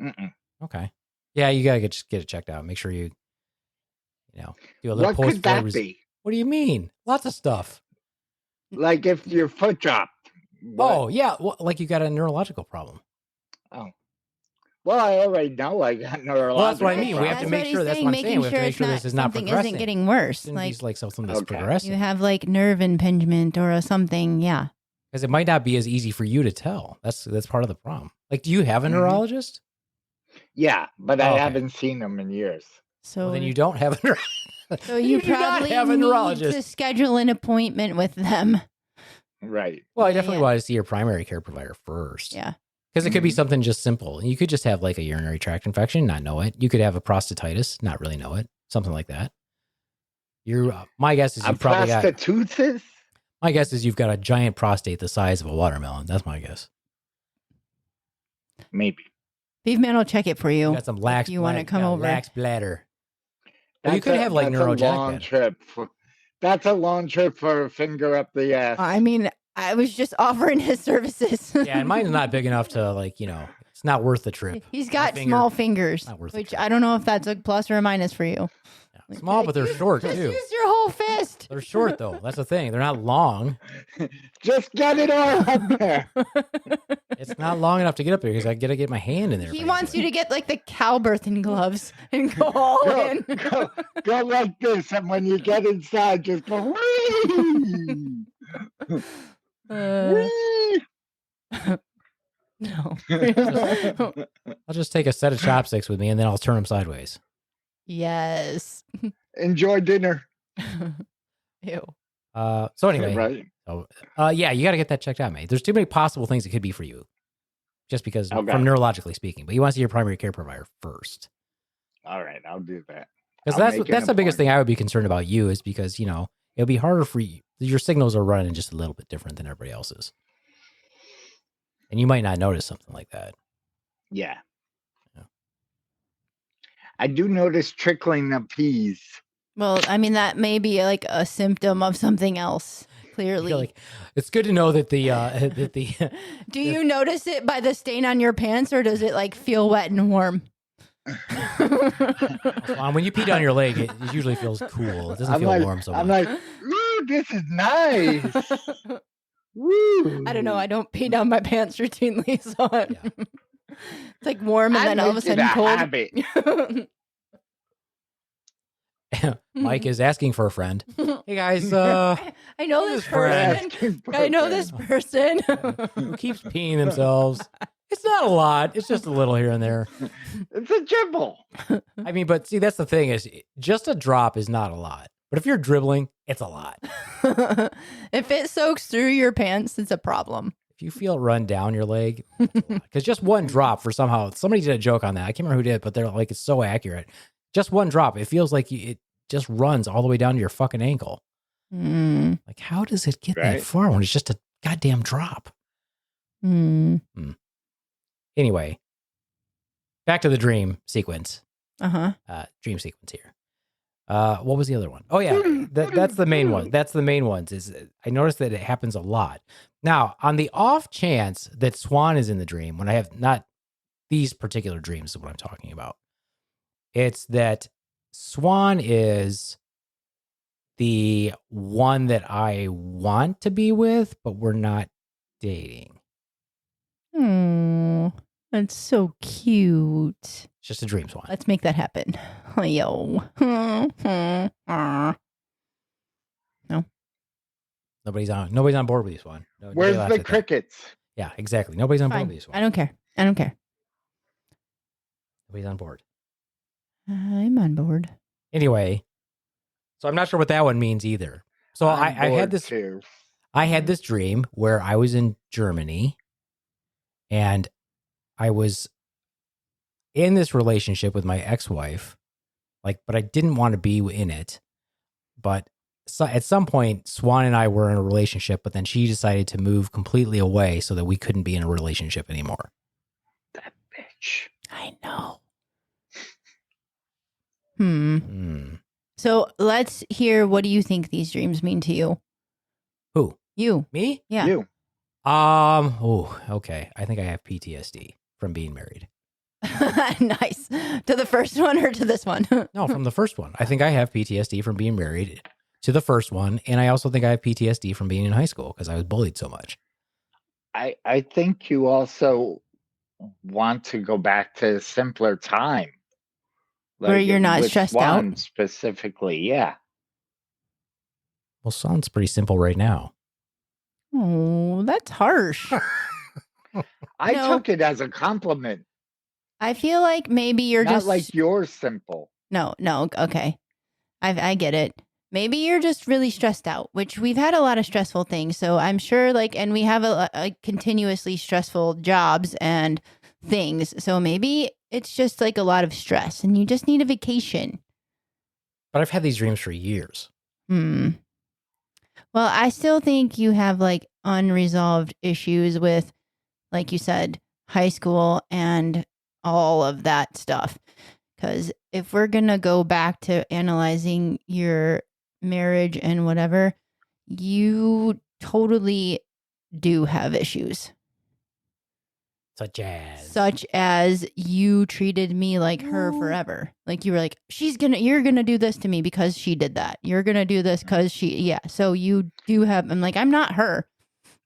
Speaker 4: Mm-mm.
Speaker 2: Okay. Yeah, you gotta get it checked out. Make sure you do a little
Speaker 4: What could that
Speaker 2: post-floor
Speaker 4: be?
Speaker 2: What do you mean? Lots of stuff.
Speaker 4: Like if your foot dropped. What?
Speaker 2: Oh yeah, well, like you got a neurological problem.
Speaker 4: Oh. Well, I already know I got neurological.
Speaker 2: Well, that's what I mean. We have to
Speaker 3: That's
Speaker 2: make
Speaker 3: what
Speaker 2: sure.
Speaker 3: he's
Speaker 2: That's
Speaker 3: saying,
Speaker 2: what I'm saying.
Speaker 3: making
Speaker 2: We have to
Speaker 3: sure
Speaker 2: make
Speaker 3: it's
Speaker 2: sure
Speaker 3: not-
Speaker 2: this is not
Speaker 3: something
Speaker 2: progressing.
Speaker 3: isn't getting worse.
Speaker 2: Shouldn't
Speaker 3: Like
Speaker 2: be like something that's
Speaker 4: Okay.
Speaker 2: progressing.
Speaker 3: you have like nerve impingement or something. Yeah.
Speaker 2: Because it might not be as easy for you to tell. That's part of the problem. Like, do you have a
Speaker 4: Mhm.
Speaker 2: neurologist?
Speaker 4: Yeah, but
Speaker 2: Oh,
Speaker 4: I
Speaker 2: okay.
Speaker 4: haven't seen them in years.
Speaker 3: So
Speaker 2: Well, then you don't have a neurologist.
Speaker 3: So you
Speaker 2: do not
Speaker 3: probably
Speaker 2: have a
Speaker 3: need
Speaker 2: neurologist.
Speaker 3: to schedule an appointment with them.
Speaker 4: Right.
Speaker 2: Well, I
Speaker 3: Yeah,
Speaker 2: definitely
Speaker 3: yeah.
Speaker 2: want to see your primary care provider first.
Speaker 3: Yeah.
Speaker 2: Because it could be
Speaker 4: Mhm.
Speaker 2: something just simple. You could just have like a urinary tract infection, not know it. You could have a prostatitis, not really know it. Something like that. My guess is
Speaker 4: A
Speaker 2: you've probably got.
Speaker 4: prostitutus?
Speaker 2: My guess is you've got a giant prostate the size of a watermelon. That's my guess.
Speaker 4: Maybe.
Speaker 3: Beaveman will check it for you.
Speaker 2: You got some lax.
Speaker 3: you want to come over.
Speaker 2: Lax bladder. Well, you
Speaker 4: That's
Speaker 2: could
Speaker 4: a-
Speaker 2: have like
Speaker 4: that's a
Speaker 2: neurogenic
Speaker 4: long
Speaker 2: bladder.
Speaker 4: trip. That's a long trip for a finger up the ass.
Speaker 3: I mean, I was just offering his services.
Speaker 2: Yeah, and mine's not big enough to like it's not worth the trip.
Speaker 3: He's
Speaker 2: My
Speaker 3: got
Speaker 2: finger-
Speaker 3: small fingers,
Speaker 2: not worth the
Speaker 3: which
Speaker 2: trip.
Speaker 3: I don't know if that's a plus or a minus for you.
Speaker 2: Yeah, small, but they're short
Speaker 3: Just
Speaker 2: too.
Speaker 3: use your whole fist.
Speaker 2: They're short though. That's the thing. They're not long.
Speaker 4: Just get it all up there.
Speaker 2: It's not long enough to get up there because I gotta get my hand in there.
Speaker 3: He wants you to get like the cow birthing gloves and go all
Speaker 4: Go,
Speaker 3: in.
Speaker 4: go like this, and when you get inside, just go. Whee!
Speaker 3: Uh,
Speaker 4: Whee!
Speaker 3: no.
Speaker 2: I'll just take a set of chopsticks with me and then I'll turn them sideways.
Speaker 3: Yes.
Speaker 4: Enjoy dinner.
Speaker 3: Ew.
Speaker 2: So anyway,
Speaker 4: Right.
Speaker 2: yeah, you got to get that checked out, mate. There's too many possible things it could be for you, just because
Speaker 4: Okay.
Speaker 2: from neurologically speaking. But you want to see your primary care provider first,
Speaker 4: All right, I'll do that.
Speaker 2: because
Speaker 4: I'll
Speaker 2: that's
Speaker 4: make
Speaker 2: that's
Speaker 4: an
Speaker 2: the biggest thing
Speaker 4: appointment.
Speaker 2: I would be concerned about you is because it'll be harder for you. Your signals are running just a little bit different than everybody else's, and you might not notice something like that.
Speaker 4: Yeah.
Speaker 2: Yeah.
Speaker 4: I do notice trickling of peas.
Speaker 3: Well, I mean, that may be like a symptom of something else,
Speaker 2: I
Speaker 3: clearly.
Speaker 2: feel like it's good to know that the
Speaker 3: Do you notice it by the stain on your pants or does it like feel wet and warm?
Speaker 2: when you pee down your leg, it usually feels cool. It doesn't
Speaker 4: I'm
Speaker 2: feel
Speaker 4: like,
Speaker 2: warm so
Speaker 4: I'm
Speaker 2: much.
Speaker 4: like, ooh, this is nice. Woo.
Speaker 3: I don't know. I don't pee down my pants routinely, so it's like warm and
Speaker 4: I
Speaker 3: then all of a
Speaker 4: make it
Speaker 3: sudden
Speaker 4: habit.
Speaker 3: cold.
Speaker 2: Mike is asking for a friend. Hey guys,
Speaker 3: I know this
Speaker 2: friend.
Speaker 3: person. I know this person.
Speaker 2: who keeps peeing themselves? It's not a lot. It's just a little here and there.
Speaker 4: It's a dribble.
Speaker 2: I mean, but see, that's the thing is just a drop is not a lot. But if you're dribbling, it's a lot.
Speaker 3: If it soaks through your pants, it's a problem.
Speaker 2: If you feel it run down your leg, because just one drop for somebody did a joke on that. I can't remember who did, but they're like, it's so accurate. Just one drop, it feels like it just runs all the way down to your fucking ankle.
Speaker 3: Mm.
Speaker 2: Like, how does it get that
Speaker 4: Right.
Speaker 2: far when it's just a goddamn drop?
Speaker 3: Mm.
Speaker 2: Anyway, back to the dream sequence.
Speaker 3: Uh-huh.
Speaker 2: Dream sequence here. What was the other one? Oh yeah, that's the main one. That's the main ones. Is I noticed that it happens a lot. Now, on the off chance that Swan is in the dream, when I have not these particular dreams, is what I'm talking about. It's that Swan is the one that I want to be with, but we're not dating.
Speaker 3: Oh, that's so cute.
Speaker 2: It's just a dream, Swan.
Speaker 3: Let's make that happen. Yo.
Speaker 2: Nobody's on board with you, Swan. Nobody
Speaker 4: Where's
Speaker 2: laughed
Speaker 4: the
Speaker 2: at that.
Speaker 4: crickets?
Speaker 2: Yeah, exactly. Nobody's on board
Speaker 3: Fine.
Speaker 2: with you, Swan.
Speaker 3: I don't care. I don't care.
Speaker 2: Nobody's on board.
Speaker 3: I'm on board.
Speaker 2: Anyway, so I'm not sure what that one means either. So I
Speaker 4: I'm
Speaker 2: had
Speaker 4: bored
Speaker 2: this
Speaker 4: too.
Speaker 2: I had this dream where I was in Germany and I was in this relationship with my ex-wife, but I didn't want to be in it. But at some point, Swan and I were in a relationship, but then she decided to move completely away so that we couldn't be in a relationship anymore.
Speaker 4: That much.
Speaker 3: I know.
Speaker 2: Hmm.
Speaker 3: So let's hear, what do you think these dreams mean to you?
Speaker 2: Who?
Speaker 3: You.
Speaker 2: Me?
Speaker 3: Yeah.
Speaker 4: You.
Speaker 2: Oh, okay. I think I have PTSD from being married.
Speaker 3: Nice. To the first one or to this one?
Speaker 2: No, from the first one. I think I have PTSD from being married to the first one. And I also think I have PTSD from being in high school because I was bullied so much.
Speaker 4: I think you also want to go back to a simpler time.
Speaker 3: Where you're not
Speaker 4: with
Speaker 3: stressed
Speaker 4: Swan
Speaker 3: out?
Speaker 4: specifically, yeah.
Speaker 2: Well, sounds pretty simple right now.
Speaker 3: Oh, that's harsh.
Speaker 4: I
Speaker 3: No.
Speaker 4: took it as a compliment.
Speaker 3: I feel like maybe you're
Speaker 4: Not
Speaker 3: just
Speaker 4: like you're simple.
Speaker 3: No, okay. I get it. Maybe you're just really stressed out, which we've had a lot of stressful things. So I'm sure, like, and we have a continuously stressful jobs and things. So maybe it's just like a lot of stress and you just need a vacation.
Speaker 2: But I've had these dreams for years.
Speaker 3: Well, I still think you have like unresolved issues with, like you said, high school and all of that stuff. Because if we're going to go back to analyzing your marriage and whatever, you totally do have issues. Such as you treated me like her forever. Like you were like, you're gonna do this to me because she did that. You're gonna do this because yeah. So you do have, I'm like, I'm not her.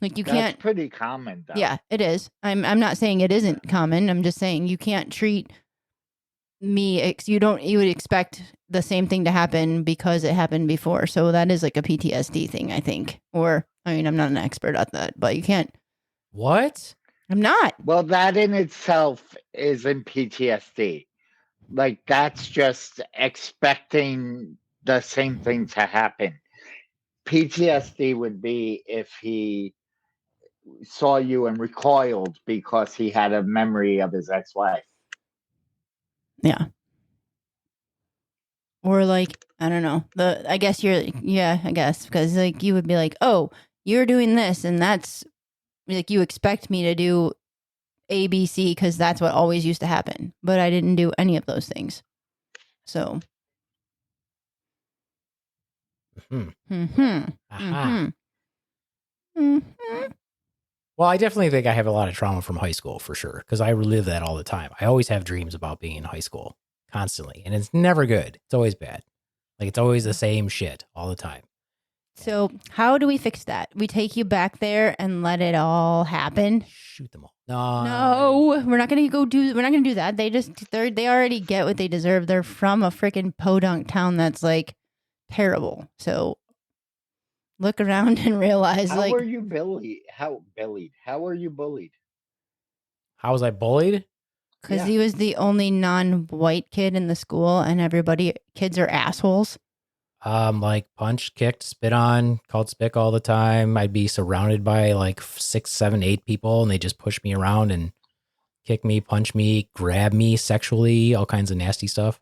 Speaker 3: Like you
Speaker 4: That's
Speaker 3: can't.
Speaker 4: pretty common, though.
Speaker 3: Yeah, it is. I'm not saying it isn't common. I'm just saying you can't treat me. You would expect the same thing to happen because it happened before. So that is like a PTSD thing, I think. Or, I mean, I'm not an expert at that, but you can't.
Speaker 2: What?
Speaker 3: I'm not.
Speaker 4: Well, that in itself isn't PTSD. Like, that's just expecting the same thing to happen. PTSD would be if he saw you and recoiled because he had a memory of his ex-wife.
Speaker 3: Yeah. Or like, I don't know. I guess because like you would be like, oh, you're doing this, and that's like you expect me to do A, B, C because that's what always used to happen. But I didn't do any of those things. So.
Speaker 2: Aha. Well, I definitely think I have a lot of trauma from high school for sure, because I relive that all the time. I always have dreams about being in high school constantly, and it's never good. It's always bad. Like it's always the same shit all the time.
Speaker 3: So how do we fix that? We take you back there and let it all happen?
Speaker 2: Shoot them all. No.
Speaker 3: No, we're not going to we're not going to do that. They already get what they deserve. They're from a freaking podunk town that's like terrible. So look around and realize
Speaker 4: How
Speaker 3: like.
Speaker 4: were you bullied? How were you bullied?
Speaker 2: How was I bullied?
Speaker 3: Because
Speaker 4: Yeah.
Speaker 3: he was the only non-white kid in the school and kids are assholes.
Speaker 2: Like punched, kicked, spit on, called spick all the time. I'd be surrounded by like 6, 7, 8 people, and they just push me around and kick me, punch me, grab me sexually, all kinds of nasty stuff.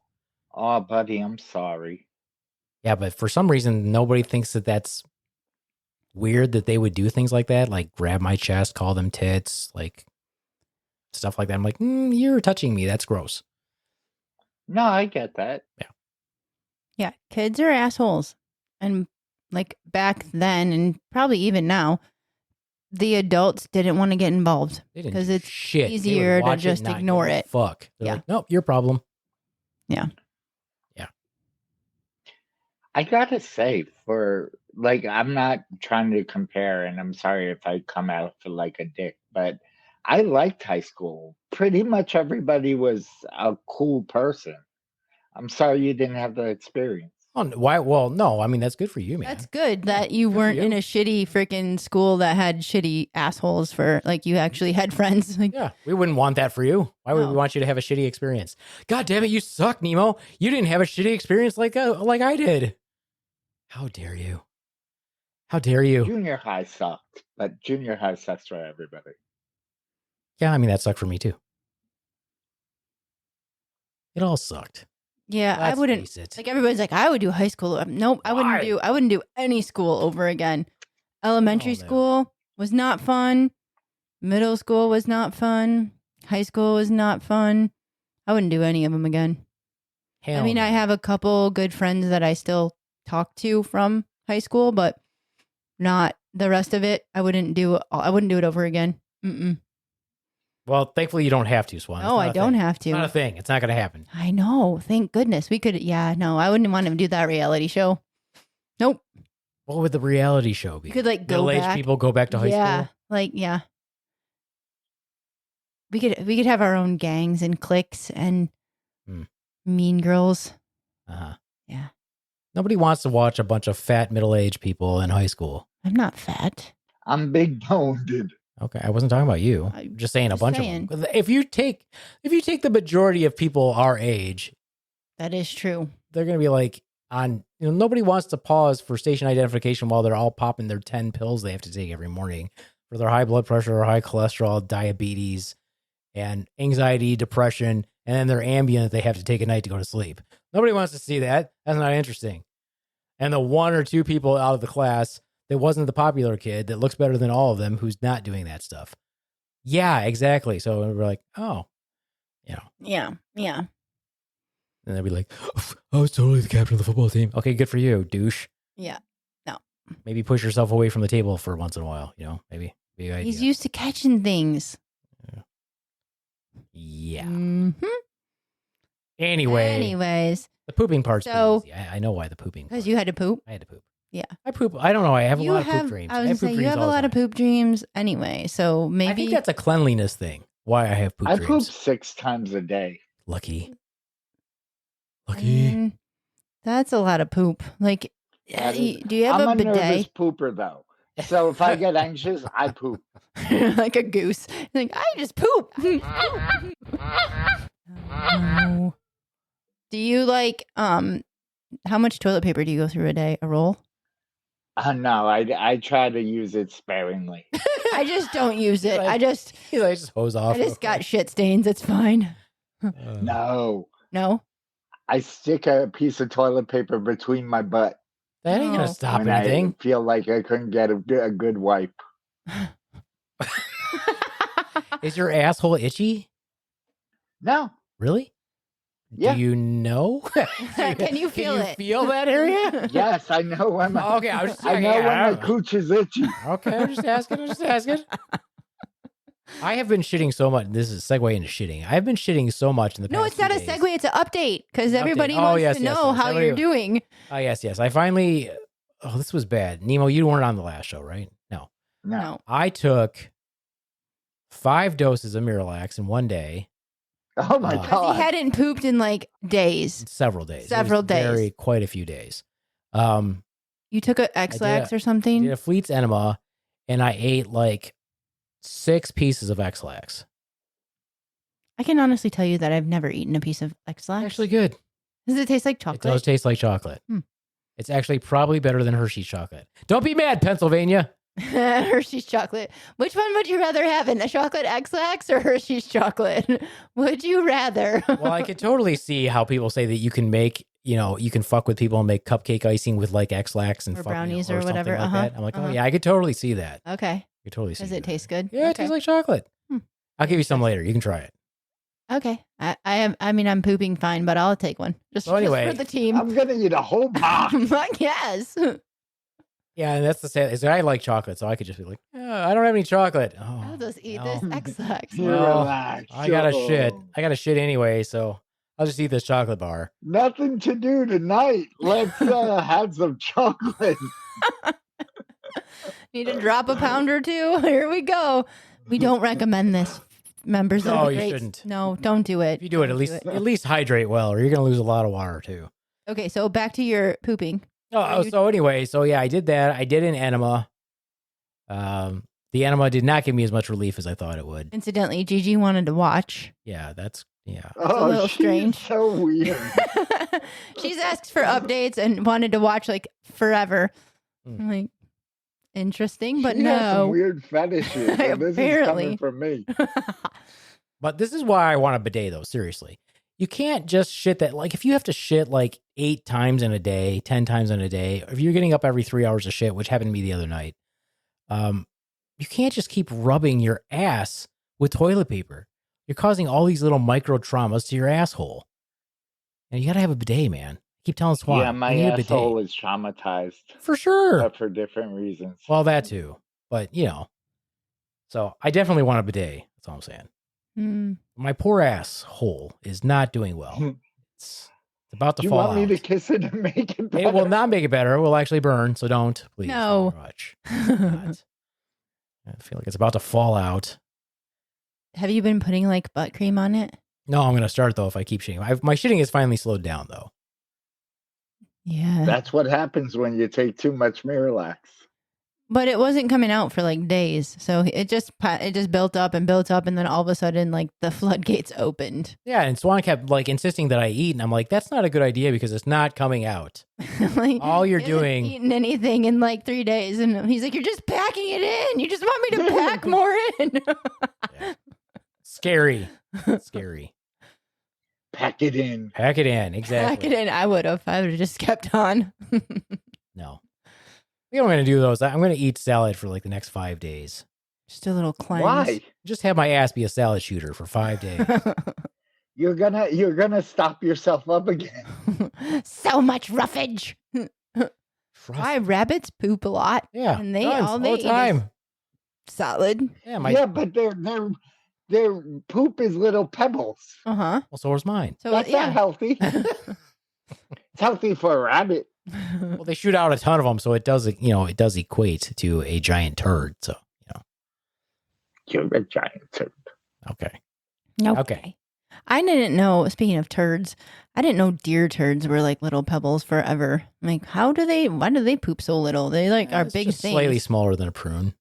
Speaker 4: Oh, buddy, I'm sorry.
Speaker 2: Yeah, but for some reason, nobody thinks that that's weird that they would do things like that, like grab my chest, call them tits, like stuff like that. I'm like, you're touching me. That's gross.
Speaker 4: No, I get that.
Speaker 3: Yeah, kids are assholes. And like back then and probably even now, the adults didn't want to get involved
Speaker 2: They didn't
Speaker 3: because
Speaker 2: do
Speaker 3: it's
Speaker 2: shit. They would
Speaker 3: easier to
Speaker 2: watch it,
Speaker 3: just
Speaker 2: not
Speaker 3: ignore
Speaker 2: give a
Speaker 3: it.
Speaker 2: Fuck. They're
Speaker 3: Yeah.
Speaker 2: like, nope, your problem.
Speaker 3: Yeah.
Speaker 4: I gotta say, I'm not trying to compare, and I'm sorry if I come out for like a dick, but I liked high school. Pretty much everybody was a cool person. I'm sorry you didn't have the experience.
Speaker 2: Oh, why? Well, no. I mean, that's good for you, man.
Speaker 3: That's good that you
Speaker 2: good for
Speaker 3: weren't
Speaker 2: you.
Speaker 3: in a shitty freaking school that had shitty assholes for like you actually had friends. Like,
Speaker 2: Yeah, we wouldn't want that for you. Why would
Speaker 3: No.
Speaker 2: we want you to have a shitty experience? God damn it, you suck, Nemo. You didn't have a shitty experience like I did. How dare you? How dare you?
Speaker 4: Junior high sucked, but junior high sucks for everybody.
Speaker 2: Yeah, I mean, that sucked for me too. It all sucked.
Speaker 3: yeah, I
Speaker 2: Let's
Speaker 3: wouldn't
Speaker 2: face it.
Speaker 3: like everybody's like, I would do high school. Nope, I wouldn't do any school over again. Elementary
Speaker 2: Oh, no.
Speaker 3: school was not fun. Middle school was not fun. High school was not fun. I wouldn't do any of them again.
Speaker 2: Hell
Speaker 3: I mean,
Speaker 2: no.
Speaker 3: I have a couple good friends that I still talk to from high school, but not the rest of it. I wouldn't do it over again. Mm-mm.
Speaker 2: Well, thankfully you don't have to, Swan. It's
Speaker 3: No,
Speaker 2: not
Speaker 3: I
Speaker 2: a
Speaker 3: don't
Speaker 2: thing.
Speaker 3: have
Speaker 2: It's not a
Speaker 3: to.
Speaker 2: thing. It's not going to happen.
Speaker 3: I know. Thank goodness. We could. Yeah, no, I wouldn't want to do that reality show. Nope.
Speaker 2: What would the reality show be?
Speaker 3: You could like go
Speaker 2: Middle-aged
Speaker 3: back.
Speaker 2: people go back to high
Speaker 3: Yeah,
Speaker 2: school?
Speaker 3: like yeah. We could have our own gangs and cliques and mean girls.
Speaker 2: Uh-huh.
Speaker 3: Yeah.
Speaker 2: Nobody wants to watch a bunch of fat middle-aged people in high school.
Speaker 3: I'm not fat.
Speaker 4: I'm big boned.
Speaker 2: Okay, I wasn't talking about you. I'm just saying a bunch of them. If you take the majority of people our age,
Speaker 3: That is true.
Speaker 2: they're going to be like nobody wants to pause for station identification while they're all popping their 10 pills they have to take every morning for their high blood pressure or high cholesterol, diabetes, and anxiety, depression, and then their Ambien that they have to take at night to go to sleep. Nobody wants to see that. That's not interesting. And the one or two people out of the class that wasn't the popular kid that looks better than all of them who's not doing that stuff. Yeah, exactly. So we're like, oh,
Speaker 3: Yeah.
Speaker 2: And they'll be like, I was totally the captain of the football team. Okay, good for you, douche.
Speaker 3: Yeah. No.
Speaker 2: Maybe push yourself away from the table for once in a while, maybe. Big idea.
Speaker 3: He's used to catching things.
Speaker 2: Yeah.
Speaker 3: Mm-hmm.
Speaker 2: Anyway,
Speaker 3: Anyways,
Speaker 2: the pooping part's
Speaker 3: So-
Speaker 2: pretty easy. I know why the pooping.
Speaker 3: because you had to poop.
Speaker 2: I had to poop.
Speaker 3: Yeah.
Speaker 2: I poop. I don't know. I have a
Speaker 3: You
Speaker 2: lot of
Speaker 3: have-
Speaker 2: poop dreams.
Speaker 3: I was
Speaker 2: have
Speaker 3: gonna
Speaker 2: poop
Speaker 3: say you
Speaker 2: dreams
Speaker 3: have a
Speaker 2: all the
Speaker 3: lot of
Speaker 2: time.
Speaker 3: poop dreams anyway. So maybe
Speaker 2: I think that's a cleanliness thing. Why I have poop
Speaker 4: I
Speaker 2: dreams.
Speaker 4: poop 6 times a day.
Speaker 2: Lucky.
Speaker 3: I mean, that's a lot of poop. Like,
Speaker 4: That is-
Speaker 3: do you have
Speaker 4: I'm
Speaker 3: a
Speaker 4: a nervous
Speaker 3: bidet?
Speaker 4: pooper though. So if I get anxious, I poop.
Speaker 3: Like a goose. Like, I just poop. Oh. Do you like how much toilet paper do you go through a day? A roll?
Speaker 4: No, I try to use it sparingly.
Speaker 3: I just don't use it.
Speaker 2: Like-
Speaker 3: I just
Speaker 2: I just hose off.
Speaker 3: got shit stains. It's fine.
Speaker 4: No,
Speaker 3: No?
Speaker 4: I stick a piece of toilet paper between my butt
Speaker 2: That ain't
Speaker 3: No.
Speaker 2: gonna stop
Speaker 4: when
Speaker 2: anything.
Speaker 4: I feel like I couldn't get a good wipe.
Speaker 2: Is your asshole itchy?
Speaker 4: No,
Speaker 2: Really?
Speaker 4: Yeah.
Speaker 2: Do you know?
Speaker 3: Can you feel
Speaker 2: Can you
Speaker 3: it?
Speaker 2: feel that area?
Speaker 4: yes, I know when my
Speaker 2: Okay, I was just
Speaker 4: I know when my
Speaker 2: yeah,
Speaker 4: cooch is itchy.
Speaker 2: Okay, I'm just asking. I have been shitting so much. This is a segue into shitting. I've been shitting so much in the past
Speaker 3: No, it's not a
Speaker 2: few days.
Speaker 3: segue. It's an update because
Speaker 2: Update.
Speaker 3: everybody
Speaker 2: Oh,
Speaker 3: wants
Speaker 2: yes,
Speaker 3: to
Speaker 2: yes,
Speaker 3: know
Speaker 2: yes.
Speaker 3: how
Speaker 2: Everybody-
Speaker 3: you're doing.
Speaker 2: Oh, yes. I finally. Oh, this was bad. Nemo, you weren't on the last show, right? No.
Speaker 3: No.
Speaker 2: I took 5 doses of Miralax in one day,
Speaker 4: Oh my
Speaker 2: Because
Speaker 3: Because
Speaker 4: god!
Speaker 3: he hadn't pooped in like days.
Speaker 2: several days. It was
Speaker 3: Several days.
Speaker 2: quite a few days.
Speaker 3: You took a X-Lax or something?
Speaker 2: Did a Fleet's enema, and I ate like 6 pieces of X-Lax.
Speaker 3: I can honestly tell you that I've never eaten a piece of X-Lax.
Speaker 2: Actually good.
Speaker 3: Does it taste like
Speaker 2: It does
Speaker 3: chocolate?
Speaker 2: taste like chocolate.
Speaker 3: Hmm.
Speaker 2: It's actually probably better than Hershey's chocolate. Don't be mad, Pennsylvania.
Speaker 3: Hershey's chocolate. Which one would you rather have? A chocolate X-Lax or Hershey's chocolate? Would you rather?
Speaker 2: Well, I could totally see how people say that you can make, you can fuck with people and make cupcake icing with like X-Lax and
Speaker 3: Or
Speaker 2: fuck,
Speaker 3: brownies
Speaker 2: or
Speaker 3: or
Speaker 2: something
Speaker 3: whatever.
Speaker 2: like
Speaker 3: Uh-huh.
Speaker 2: that. I'm like, oh
Speaker 3: Uh-huh.
Speaker 2: yeah, I could totally see that. I
Speaker 3: Okay.
Speaker 2: could totally see
Speaker 3: Does it
Speaker 2: that.
Speaker 3: taste good?
Speaker 2: Yeah, it tastes like chocolate.
Speaker 3: Hmm.
Speaker 2: I'll give you some later. You can try it.
Speaker 3: Okay. I mean, I'm pooping fine, but I'll take one. Just
Speaker 2: anyway,
Speaker 3: for the team.
Speaker 4: I'm gonna eat a whole box.
Speaker 3: Yes.
Speaker 2: Yeah, and that's the sad. Is that I like chocolate, so I could just be like, I don't have any chocolate. Oh,
Speaker 3: I'll just eat
Speaker 2: no.
Speaker 3: this X-Lax.
Speaker 4: You
Speaker 2: Well,
Speaker 4: relax.
Speaker 2: I gotta
Speaker 4: Oh.
Speaker 2: shit. I gotta shit anyway, so I'll just eat this chocolate bar.
Speaker 4: Nothing to do tonight. Let's have some chocolate.
Speaker 3: Need to drop a pound or two. Here we go. We don't recommend this, members of
Speaker 2: No,
Speaker 3: the
Speaker 2: you
Speaker 3: great-
Speaker 2: shouldn't.
Speaker 3: No, don't do it.
Speaker 2: If you do it,
Speaker 3: Don't
Speaker 2: at least hydrate well, or you're gonna lose a lot of water too.
Speaker 3: Okay, so back to your pooping.
Speaker 2: Oh,
Speaker 3: you-
Speaker 2: so anyway, yeah, I did that. I did an enema. The enema did not give me as much relief as I thought it would.
Speaker 3: Incidentally, Gigi wanted to watch.
Speaker 2: Yeah, yeah.
Speaker 4: Oh,
Speaker 3: little
Speaker 4: she's
Speaker 3: strange.
Speaker 4: so weird.
Speaker 3: She's asked for updates and wanted to watch like forever. I'm like, interesting, but
Speaker 4: She has some
Speaker 3: no.
Speaker 4: weird fetishes. And this is
Speaker 3: Apparently.
Speaker 4: coming from me.
Speaker 2: But this is why I want a bidet, though. Seriously, you can't just shit that. Like, if you have to shit like 8 times in a day, 10 times in a day, if you're getting up every 3 hours of shit, which happened to me the other night, you can't just keep rubbing your ass with toilet paper. You're causing all these little micro traumas to your asshole. And you got to have a bidet, man. Keep telling Swan.
Speaker 4: Yeah, my
Speaker 2: you need a
Speaker 4: asshole
Speaker 2: bidet.
Speaker 4: is traumatized,
Speaker 2: For sure.
Speaker 4: but for different reasons.
Speaker 2: Well, that too. But, so I definitely want a bidet. That's all I'm saying.
Speaker 3: Mm.
Speaker 2: My poor asshole is not doing well. It's about to
Speaker 4: Do you
Speaker 2: fall
Speaker 4: want
Speaker 2: out.
Speaker 4: me to kiss it and make it better?
Speaker 2: It will not make it better. It will actually burn. So don't, please.
Speaker 3: No.
Speaker 2: Not much. Not. I feel like it's about to fall out.
Speaker 3: Have you been putting like butt cream on it?
Speaker 2: No, I'm going to start though if I keep shitting. My shitting has finally slowed down though.
Speaker 3: Yeah.
Speaker 4: That's what happens when you take too much Miralax.
Speaker 3: But it wasn't coming out for like days. So it just built up, and then all of a sudden like the floodgates opened.
Speaker 2: Yeah, and Swan kept like insisting that I eat, and I'm like, that's not a good idea because it's not coming out.
Speaker 3: Like,
Speaker 2: All you're
Speaker 3: he hasn't
Speaker 2: doing-
Speaker 3: eaten anything in like 3 days, and he's like, "You're just packing it in. You just want me to pack more in."
Speaker 2: Yeah. Scary. Scary.
Speaker 4: Pack it in.
Speaker 2: Pack it in. Exactly.
Speaker 3: Pack it in. I would have just kept on.
Speaker 2: No. I think I'm going to do those. I'm going to eat salad for like the next 5 days.
Speaker 3: Just a little cleanse.
Speaker 4: Why?
Speaker 2: Just have my ass be a salad shooter for 5 days.
Speaker 4: You're gonna stop yourself up again.
Speaker 3: So much roughage. Why rabbits poop a lot?
Speaker 2: Yeah.
Speaker 3: And they
Speaker 2: tons,
Speaker 3: all they
Speaker 2: the
Speaker 3: eat is
Speaker 2: time.
Speaker 3: salad.
Speaker 2: Yeah,
Speaker 4: Yeah, but their poop is little pebbles.
Speaker 3: Uh-huh.
Speaker 2: Well, so was mine.
Speaker 3: So
Speaker 4: That's
Speaker 3: yeah.
Speaker 4: not healthy. It's healthy for a rabbit.
Speaker 2: Well, they shoot out a ton of them, so it does, it does equate to a giant turd. So,
Speaker 4: You're a giant turd.
Speaker 2: okay.
Speaker 3: Okay. I didn't know, speaking of turds, I didn't know deer turds were like little pebbles forever. I'm like, why do they poop so little? They like are
Speaker 2: It's
Speaker 3: big
Speaker 2: just
Speaker 3: things.
Speaker 2: slightly smaller than a prune.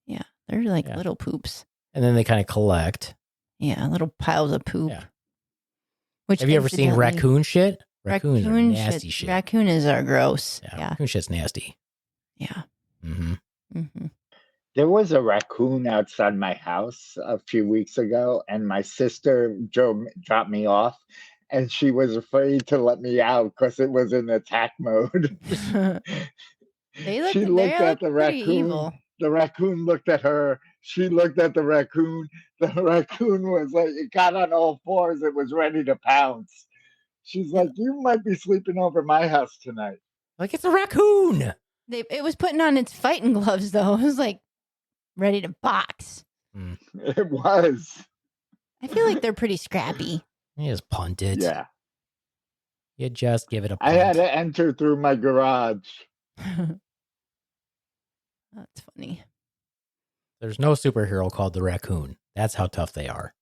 Speaker 3: Yeah. They're like
Speaker 2: Yeah.
Speaker 3: little poops.
Speaker 2: And then they kind of collect.
Speaker 3: Yeah. Little piles of poop.
Speaker 2: Yeah.
Speaker 3: Which
Speaker 2: Have you ever seen
Speaker 3: incidentally-
Speaker 2: raccoon shit? Raccoons are
Speaker 3: Raccoon
Speaker 2: nasty shit.
Speaker 3: Raccoon are gross.
Speaker 2: Yeah,
Speaker 3: Yeah.
Speaker 2: raccoon shit's nasty.
Speaker 3: Yeah.
Speaker 2: Mm-hmm.
Speaker 3: Mm-hmm.
Speaker 4: There was a raccoon outside my house a few weeks ago, and my sister dropped me off, and she was afraid to let me out because it was in attack mode. She looked at the raccoon.
Speaker 3: Evil.
Speaker 4: The raccoon looked at her. She looked at the raccoon. The raccoon was like, it got on all fours. It was ready to pounce. She's like, you might be sleeping over my house tonight.
Speaker 2: Like, it's a raccoon.
Speaker 3: It was putting on its fighting gloves though. It was like ready to box.
Speaker 4: It was.
Speaker 3: I feel like they're pretty scrappy.
Speaker 2: You just punt it.
Speaker 4: Yeah.
Speaker 2: You just give it a
Speaker 4: I
Speaker 2: punt.
Speaker 4: had to enter through my garage.
Speaker 3: That's funny.
Speaker 2: There's no superhero called the raccoon. That's how tough they are.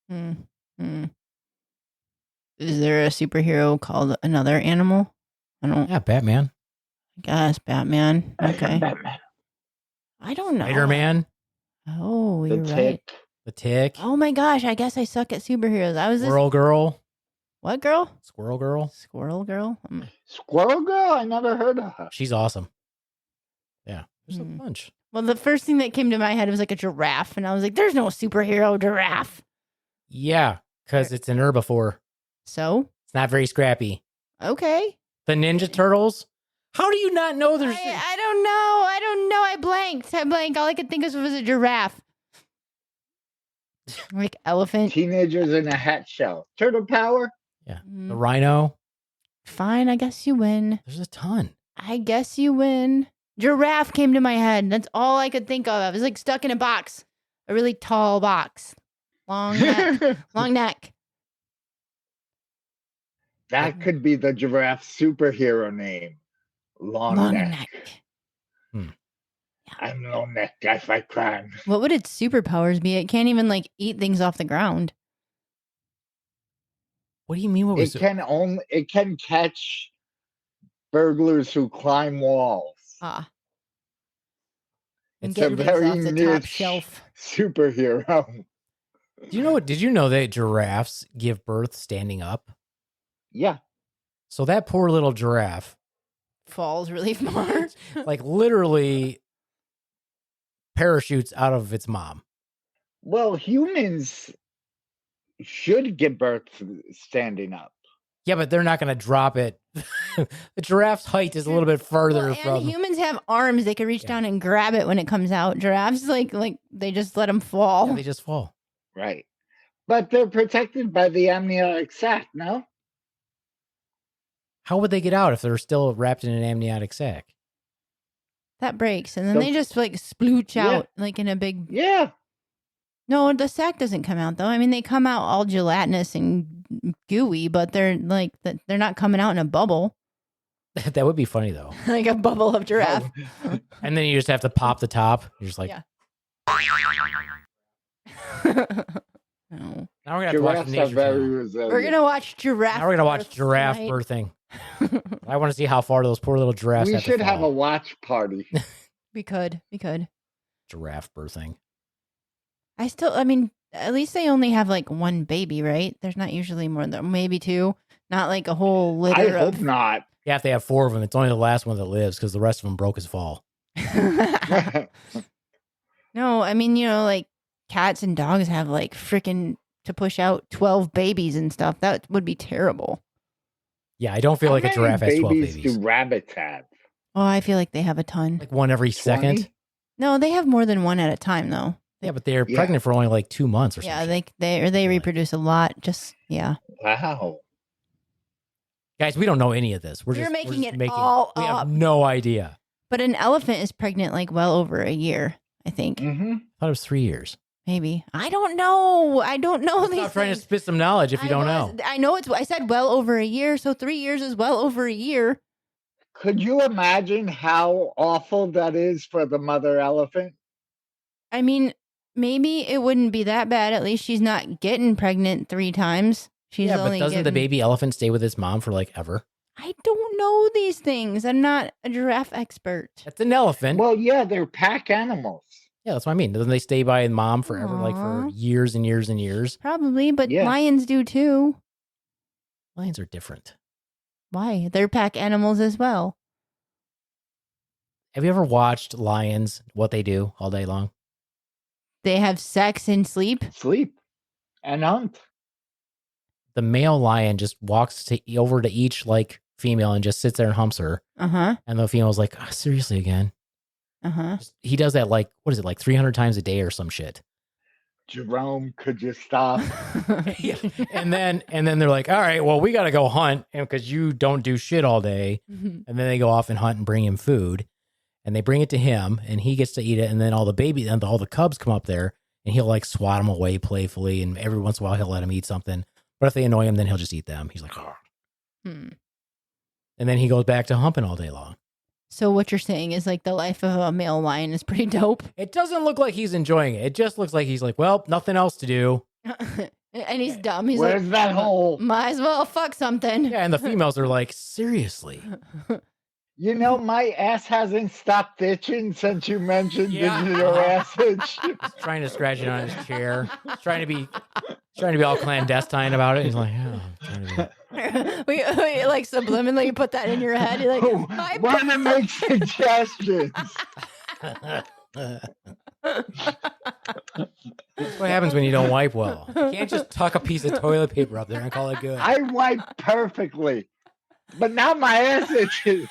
Speaker 3: Is there a superhero called another animal? I don't.
Speaker 2: Yeah, Batman.
Speaker 3: I guess Batman. Okay.
Speaker 4: Batman.
Speaker 3: I don't know.
Speaker 2: Spider-Man.
Speaker 3: Oh,
Speaker 4: The
Speaker 3: you're right.
Speaker 4: tick.
Speaker 2: The Tick.
Speaker 3: Oh my gosh! I guess I suck at superheroes. I was this
Speaker 2: Squirrel Girl.
Speaker 3: what girl?
Speaker 2: Squirrel Girl.
Speaker 3: Squirrel girl.
Speaker 4: Squirrel Girl? I never heard of her.
Speaker 2: She's awesome. Yeah, there's a
Speaker 3: Hmm.
Speaker 2: bunch.
Speaker 3: Well, the first thing that came to my head was like a giraffe, and I was like, "There's no superhero giraffe."
Speaker 2: Yeah, because it's an herbivore.
Speaker 3: So
Speaker 2: It's not very scrappy.
Speaker 3: okay.
Speaker 2: The Ninja Turtles. How do you not know there's...
Speaker 3: I don't know. I blanked. All I could think of was a giraffe. Like elephant.
Speaker 4: Teenagers in a hat shell. Turtle power?
Speaker 2: Yeah.
Speaker 3: Mm,
Speaker 2: The Rhino.
Speaker 3: Fine, I guess you win.
Speaker 2: There's a ton.
Speaker 3: I guess you win. Giraffe came to my head. That's all I could think of. I was like stuck in a box. A really tall box. Long neck. Long neck.
Speaker 4: That could be the giraffe superhero name. Long neck. I'm long neck. I fight crime.
Speaker 3: What would its superpowers be? It can't even like eat things off the ground.
Speaker 2: What do you mean? What was
Speaker 4: It can catch burglars who climb walls.
Speaker 3: Ah.
Speaker 2: It's
Speaker 3: Get
Speaker 4: a
Speaker 3: things
Speaker 4: very
Speaker 3: off the top
Speaker 4: niche
Speaker 3: shelf.
Speaker 4: superhero.
Speaker 2: Did you know that giraffes give birth standing up?
Speaker 4: Yeah.
Speaker 2: So that poor little giraffe,
Speaker 3: Falls really far.
Speaker 2: like literally parachutes out of its mom.
Speaker 4: Well, humans should give birth standing up.
Speaker 2: Yeah, but they're not going to drop it. The giraffe's height is a little bit further
Speaker 3: Well,
Speaker 2: from.
Speaker 3: and humans have arms. They can reach
Speaker 2: Yeah.
Speaker 3: down and grab it when it comes out. Giraffes, like they just let them fall.
Speaker 2: Yeah, they just fall.
Speaker 4: Right. But they're protected by the amniotic sac, no?
Speaker 2: How would they get out if they're still wrapped in an amniotic sac?
Speaker 3: That breaks, and then
Speaker 4: So-
Speaker 3: they just like splooch
Speaker 4: Yeah.
Speaker 3: out like in a big.
Speaker 4: Yeah.
Speaker 3: No, the sac doesn't come out though. I mean, they come out all gelatinous and gooey, but they're like they're not coming out in a bubble,
Speaker 2: That would be funny though.
Speaker 3: like a bubble of giraffe.
Speaker 2: And then you just have to pop the top. You're just like,
Speaker 3: Yeah. No.
Speaker 2: now we're gonna have to watch
Speaker 4: Giraffes are
Speaker 2: Nature
Speaker 4: very
Speaker 2: Channel.
Speaker 4: resilient.
Speaker 3: We're gonna watch giraffe.
Speaker 2: Now we're gonna watch
Speaker 3: births
Speaker 2: giraffe
Speaker 3: tonight.
Speaker 2: birthing. I want to see how far those poor little giraffes
Speaker 4: We
Speaker 2: have to
Speaker 4: should have a
Speaker 2: fall.
Speaker 4: watch party.
Speaker 3: We could.
Speaker 2: Giraffe birthing.
Speaker 3: I mean, at least they only have like one baby, right? There's not usually more than maybe two. Not like a whole
Speaker 4: I
Speaker 3: litter
Speaker 4: hope
Speaker 3: of.
Speaker 4: not.
Speaker 2: Yeah, if they have 4 of them, it's only the last one that lives because the rest of them broke his fall.
Speaker 3: No, I mean, like cats and dogs have like freaking to push out 12 babies and stuff. That would be terrible.
Speaker 2: Yeah, I don't feel like a
Speaker 4: How many
Speaker 2: giraffe has 12
Speaker 4: babies
Speaker 2: babies.
Speaker 4: do rabbits have?
Speaker 3: Oh, I feel like they have a ton.
Speaker 2: Like one every
Speaker 4: 20?
Speaker 2: second.
Speaker 3: No, they have more than one at a time though.
Speaker 2: Yeah, but they're
Speaker 4: Yeah.
Speaker 2: pregnant for only like 2 months or
Speaker 3: Yeah,
Speaker 2: something.
Speaker 3: they reproduce a lot. Just yeah.
Speaker 4: Wow.
Speaker 2: Guys, we don't know any of this. We're
Speaker 3: You're
Speaker 2: just
Speaker 3: making
Speaker 2: just
Speaker 3: it all
Speaker 2: We
Speaker 3: up.
Speaker 2: have no idea.
Speaker 3: But an elephant is pregnant like well over a year, I think.
Speaker 4: Mm-hmm.
Speaker 2: I thought it was 3 years.
Speaker 3: Maybe. I don't know. I don't know these
Speaker 2: Stop trying to
Speaker 3: things.
Speaker 2: spit some knowledge if you don't know.
Speaker 3: I know I said well over a year, so 3 years is well over a year.
Speaker 4: Could you imagine how awful that is for the mother elephant?
Speaker 3: I mean, maybe it wouldn't be that bad. At least she's not getting pregnant 3 times. She's
Speaker 2: Yeah, but
Speaker 3: only
Speaker 2: doesn't the
Speaker 3: getting-
Speaker 2: baby elephant stay with its mom for like ever?
Speaker 3: I don't know these things. I'm not a giraffe expert.
Speaker 2: That's an elephant.
Speaker 4: Well, yeah, they're pack animals.
Speaker 2: Yeah, that's what I mean. Doesn't they stay by mom forever, like for
Speaker 3: Aw.
Speaker 2: years and years and years?
Speaker 3: Probably, but
Speaker 4: Yeah.
Speaker 3: lions do too.
Speaker 2: Lions are different.
Speaker 3: Why? They're pack animals as well.
Speaker 2: Have you ever watched lions, what they do all day long?
Speaker 3: They have sex and sleep.
Speaker 4: Sleep and hunt.
Speaker 2: The male lion just walks over to each like female and just sits there and humps her.
Speaker 3: Uh-huh.
Speaker 2: And the female's like, "Oh, seriously again?"
Speaker 3: Uh-huh.
Speaker 2: He does that like, what is it, like 300 times a day or some shit.
Speaker 4: Jerome, could you stop?
Speaker 2: And then they're like, all right, well, we got to go hunt because you don't do shit all day. And then they go off and hunt and bring him food. And they bring it to him and he gets to eat it. And then all the cubs come up there and he'll like swat them away playfully. And every once in a while he'll let them eat something. But if they annoy him, then he'll just eat them. He's like, "Argh."
Speaker 3: Hmm.
Speaker 2: And then he goes back to humping all day long.
Speaker 3: So what you're saying is like the life of a male lion is pretty dope.
Speaker 2: It doesn't look like he's enjoying it. It just looks like he's like, well, nothing else to do.
Speaker 3: And he's dumb. He's
Speaker 4: Where's
Speaker 3: like,
Speaker 4: that hole?
Speaker 3: might as well fuck something.
Speaker 2: Yeah, and the females are like, seriously?
Speaker 4: You know, my ass hasn't stopped itching since you mentioned
Speaker 2: Yeah.
Speaker 4: digital ass itch.
Speaker 2: He's trying to scratch it on his chair. He's trying to be all clandestine about it. He's like, oh, I'm trying to be.
Speaker 3: we like subliminally put that in your head. You're like, my
Speaker 4: Want to make suggestions?
Speaker 2: That's what happens when you don't wipe well. You can't just tuck a piece of toilet paper up there and call it good.
Speaker 4: I wipe perfectly, but now my ass itches.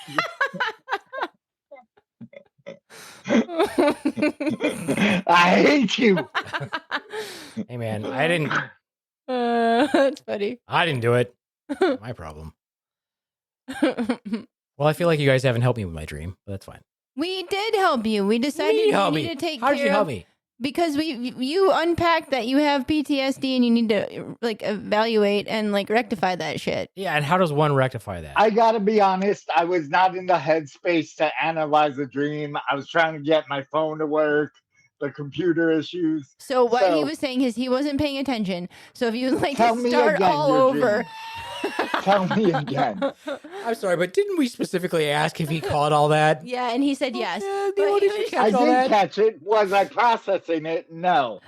Speaker 4: I hate you.
Speaker 2: Hey man, I didn't
Speaker 3: That's funny.
Speaker 2: do it. My problem. Well, I feel like you guys haven't helped me with my dream, but that's fine.
Speaker 3: We did help you. We decided
Speaker 2: You
Speaker 3: you
Speaker 2: help
Speaker 3: need
Speaker 2: me.
Speaker 3: to take
Speaker 2: How did
Speaker 3: care
Speaker 2: you help
Speaker 3: of
Speaker 2: me?
Speaker 3: because you unpacked that you have PTSD and you need to like evaluate and like rectify that shit.
Speaker 2: Yeah, and how does one rectify that?
Speaker 4: I gotta be honest, I was not in the headspace to analyze the dream. I was trying to get my phone to work, the computer issues.
Speaker 3: So what he
Speaker 4: So-
Speaker 3: was saying is he wasn't paying attention. So if you would like
Speaker 4: Tell
Speaker 3: to
Speaker 4: me
Speaker 3: start
Speaker 4: again
Speaker 3: all
Speaker 4: your
Speaker 3: over.
Speaker 4: dream. Tell me again.
Speaker 2: I'm sorry, but didn't we specifically ask if he caught all that?
Speaker 3: Yeah, and he said yes.
Speaker 2: Yeah,
Speaker 3: But
Speaker 2: what
Speaker 3: he
Speaker 2: did you
Speaker 3: was-
Speaker 2: catch
Speaker 4: I
Speaker 2: all
Speaker 4: did
Speaker 2: that?
Speaker 4: catch it. Was I processing it? No.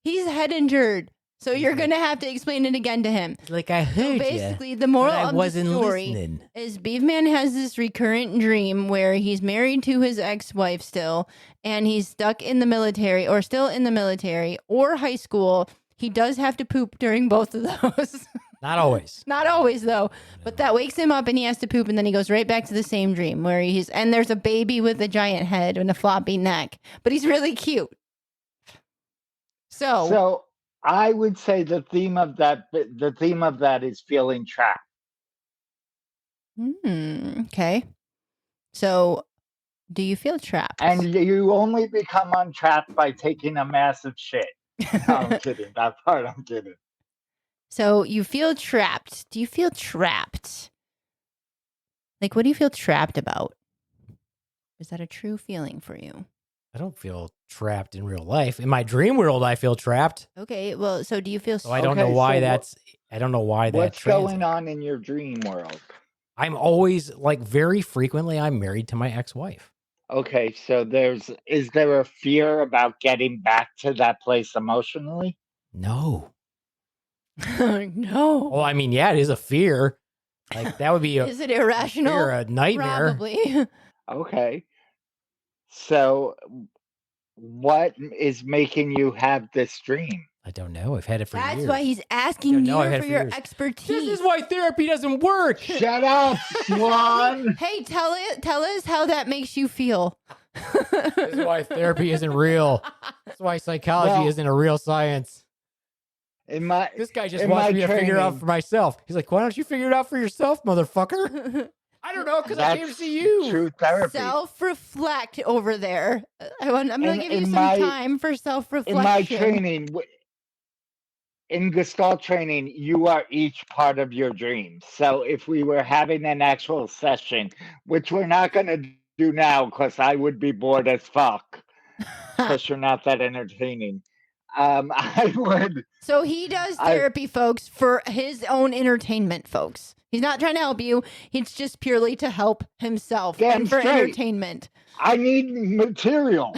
Speaker 3: He's head injured. So you're gonna have to explain it again to him.
Speaker 2: Like I heard
Speaker 3: Basically, the moral
Speaker 2: I
Speaker 3: of
Speaker 2: wasn't
Speaker 3: the story
Speaker 2: listening.
Speaker 3: is Beaveman has this recurrent dream where he's married to his ex-wife still, and he's stuck in the military or still in the military or high school. He does have to poop during both of those.
Speaker 2: Not always.
Speaker 3: Not always though, but that wakes him up and he has to poop, and then he goes right back to the same dream where and there's a baby with a giant head and a floppy neck, but he's really cute. So
Speaker 4: So I would say the theme of that is feeling trapped.
Speaker 3: Okay. So, do you feel trapped?
Speaker 4: And you only become untrapped by taking a massive shit. No, I'm kidding. That part I'm kidding.
Speaker 3: So, you feel trapped. Do you feel trapped? Like, what do you feel trapped about? Is that a true feeling for you?
Speaker 2: I don't feel trapped in real life. In my dream world, I feel trapped.
Speaker 3: Okay, well, so do you feel...
Speaker 2: So I don't know why that's... I don't know why that's...
Speaker 4: What's going on in your dream world?
Speaker 2: I'm always, like, very frequently, I'm married to my ex-wife.
Speaker 4: Okay, so is there a fear about getting back to that place emotionally?
Speaker 2: No.
Speaker 3: No.
Speaker 2: Well, I mean, yeah, it is a fear. Like, that would be
Speaker 3: Is it irrational?
Speaker 2: Or a nightmare.
Speaker 3: Probably.
Speaker 4: Okay. So what is making you have this dream?
Speaker 2: I don't know. I've had it for years.
Speaker 3: That's why he's asking you
Speaker 2: I've had
Speaker 3: for
Speaker 2: it
Speaker 3: your
Speaker 2: years.
Speaker 3: expertise.
Speaker 2: This is why therapy doesn't work.
Speaker 4: Shut up, Swan!
Speaker 3: Hey, tell us how that makes you feel.
Speaker 2: This is why therapy isn't real. That's why psychology isn't a real science. This guy just wants me to figure it out for myself. He's like, why don't you figure it out for yourself, motherfucker? I don't know, because I came to see you.
Speaker 4: True therapy.
Speaker 3: Self-reflect over there. I'm going to give you some time for self-reflection.
Speaker 4: In my training, in Gestalt training, you are each part of your dream. So if we were having an actual session, which we're not going to do now because I would be bored as fuck, because you're not that entertaining. I would.
Speaker 3: So he does therapy, folks, for his own entertainment, folks. He's not trying to help you. It's just purely to help himself and for entertainment.
Speaker 4: I need material.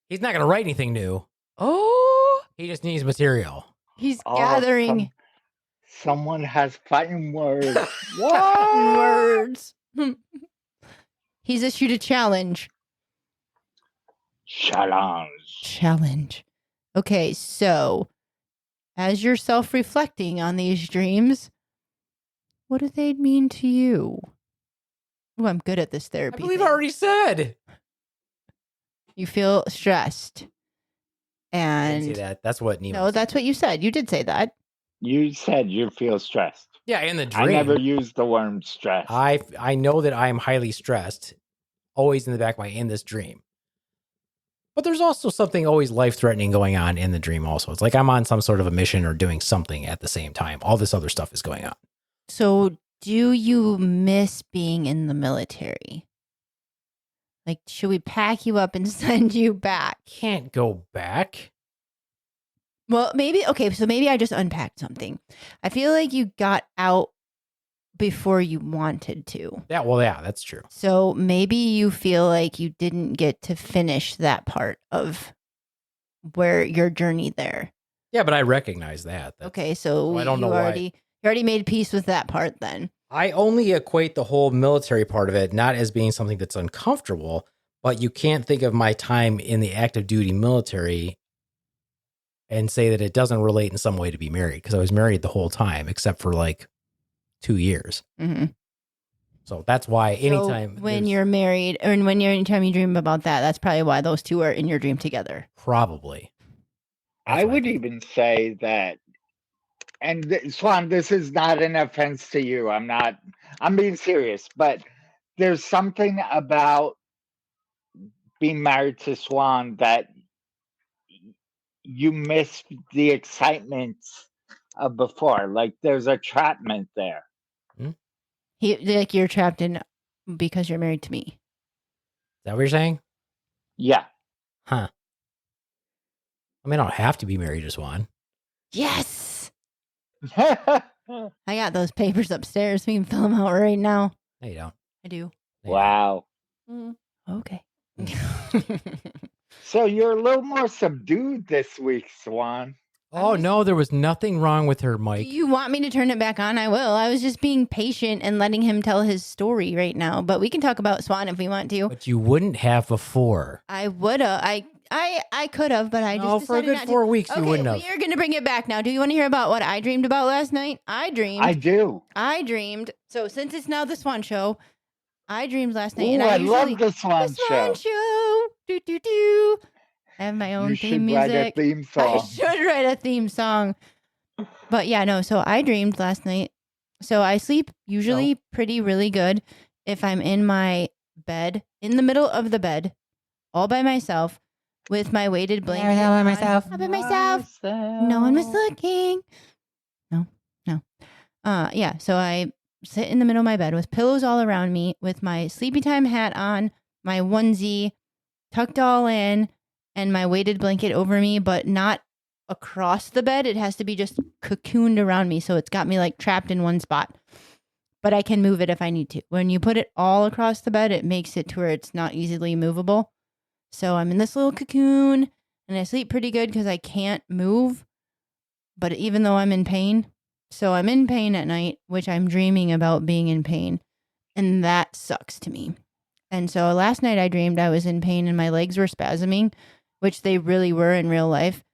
Speaker 2: He's not going to write anything new. Oh, he just needs material.
Speaker 3: He's gathering.
Speaker 4: Someone has fighting words.
Speaker 3: Fighting words. He's issued a challenge. Challenge. Okay, so as you're self-reflecting on these dreams, what do they mean to you? Oh, I'm good at this therapy.
Speaker 2: I believe I already said.
Speaker 3: You feel stressed. And
Speaker 2: I didn't say that. That's what Nemo
Speaker 3: No,
Speaker 2: said.
Speaker 3: that's what you said. You did say that.
Speaker 4: You said you feel stressed.
Speaker 2: Yeah, in the dream.
Speaker 4: I never used the word stress.
Speaker 2: I know that I am highly stressed, always in the back of my in this dream. But there's also something always life-threatening going on in the dream also. It's like I'm on some sort of a mission or doing something at the same time. All this other stuff is going on.
Speaker 3: So do you miss being in the military? Like, should we pack you up and send you back?
Speaker 2: Can't go back.
Speaker 3: Well, maybe, okay, so maybe I just unpacked something. I feel like you got out before you wanted to.
Speaker 2: Yeah, that's true.
Speaker 3: So maybe you feel like you didn't get to finish that part of where your journey there.
Speaker 2: Yeah, but I recognize that.
Speaker 3: Okay, so
Speaker 2: I don't know why.
Speaker 3: You already made peace with that part then.
Speaker 2: I only equate the whole military part of it not as being something that's uncomfortable, but you can't think of my time in the active duty military and say that it doesn't relate in some way to be married, because I was married the whole time except for like 2 years.
Speaker 3: Mm-hmm.
Speaker 2: So that's why anytime
Speaker 3: when you're married, or anytime you dream about that, that's probably why those two are in your dream together.
Speaker 2: Probably.
Speaker 4: I would even say that, and Swan, this is not an offense to you. I'm being serious, but there's something about being married to Swan that you miss the excitement of before. Like there's a trapment there.
Speaker 3: Like you're trapped in because you're married to me.
Speaker 2: Is that what you're saying?
Speaker 4: Yeah.
Speaker 2: Huh. I mean, I don't have to be married to Swan.
Speaker 3: Yes. I got those papers upstairs. We can fill them out right now.
Speaker 2: No, you don't.
Speaker 3: I do.
Speaker 4: Wow.
Speaker 3: Okay.
Speaker 4: So you're a little more subdued this week, Swan.
Speaker 2: Oh, no, there was nothing wrong with her, Mike.
Speaker 3: Do you want me to turn it back on? I will. I was just being patient and letting him tell his story right now. But we can talk about Swan if we want to.
Speaker 2: But you wouldn't have before.
Speaker 3: I would have. I could have, but I just
Speaker 2: for a good 4 weeks you wouldn't have.
Speaker 3: We're going to bring it back now. Do you want to hear about what I dreamed about last night? I
Speaker 4: do.
Speaker 3: I dreamed. So since it's now the Swan Show, I dreamed last night.
Speaker 4: Ooh,
Speaker 3: and
Speaker 4: I love the Swan Show.
Speaker 3: Swan Show. Do, do, do. I have my
Speaker 4: You
Speaker 3: own
Speaker 4: should
Speaker 3: theme
Speaker 4: write a
Speaker 3: music.
Speaker 4: theme
Speaker 3: I
Speaker 4: song.
Speaker 3: should write a theme song. But yeah, no. So I dreamed last night. So I sleep usually pretty really good if I'm in my bed, in the middle of the bed, all by myself, with my weighted blanket.
Speaker 2: All by myself.
Speaker 3: All by myself. No one was looking. No. Yeah. So I sit in the middle of my bed with pillows all around me, with my sleepy time hat on, my onesie tucked all in, and my weighted blanket over me, but not across the bed. It has to be just cocooned around me. So it's got me like trapped in one spot, but I can move it if I need to. When you put it all across the bed, it makes it to where it's not easily movable. So I'm in this little cocoon and I sleep pretty good because I can't move, but even though I'm in pain. So I'm in pain at night, which I'm dreaming about being in pain. And that sucks to me. And so last night I dreamed I was in pain and my legs were spasming, which they really were in real life.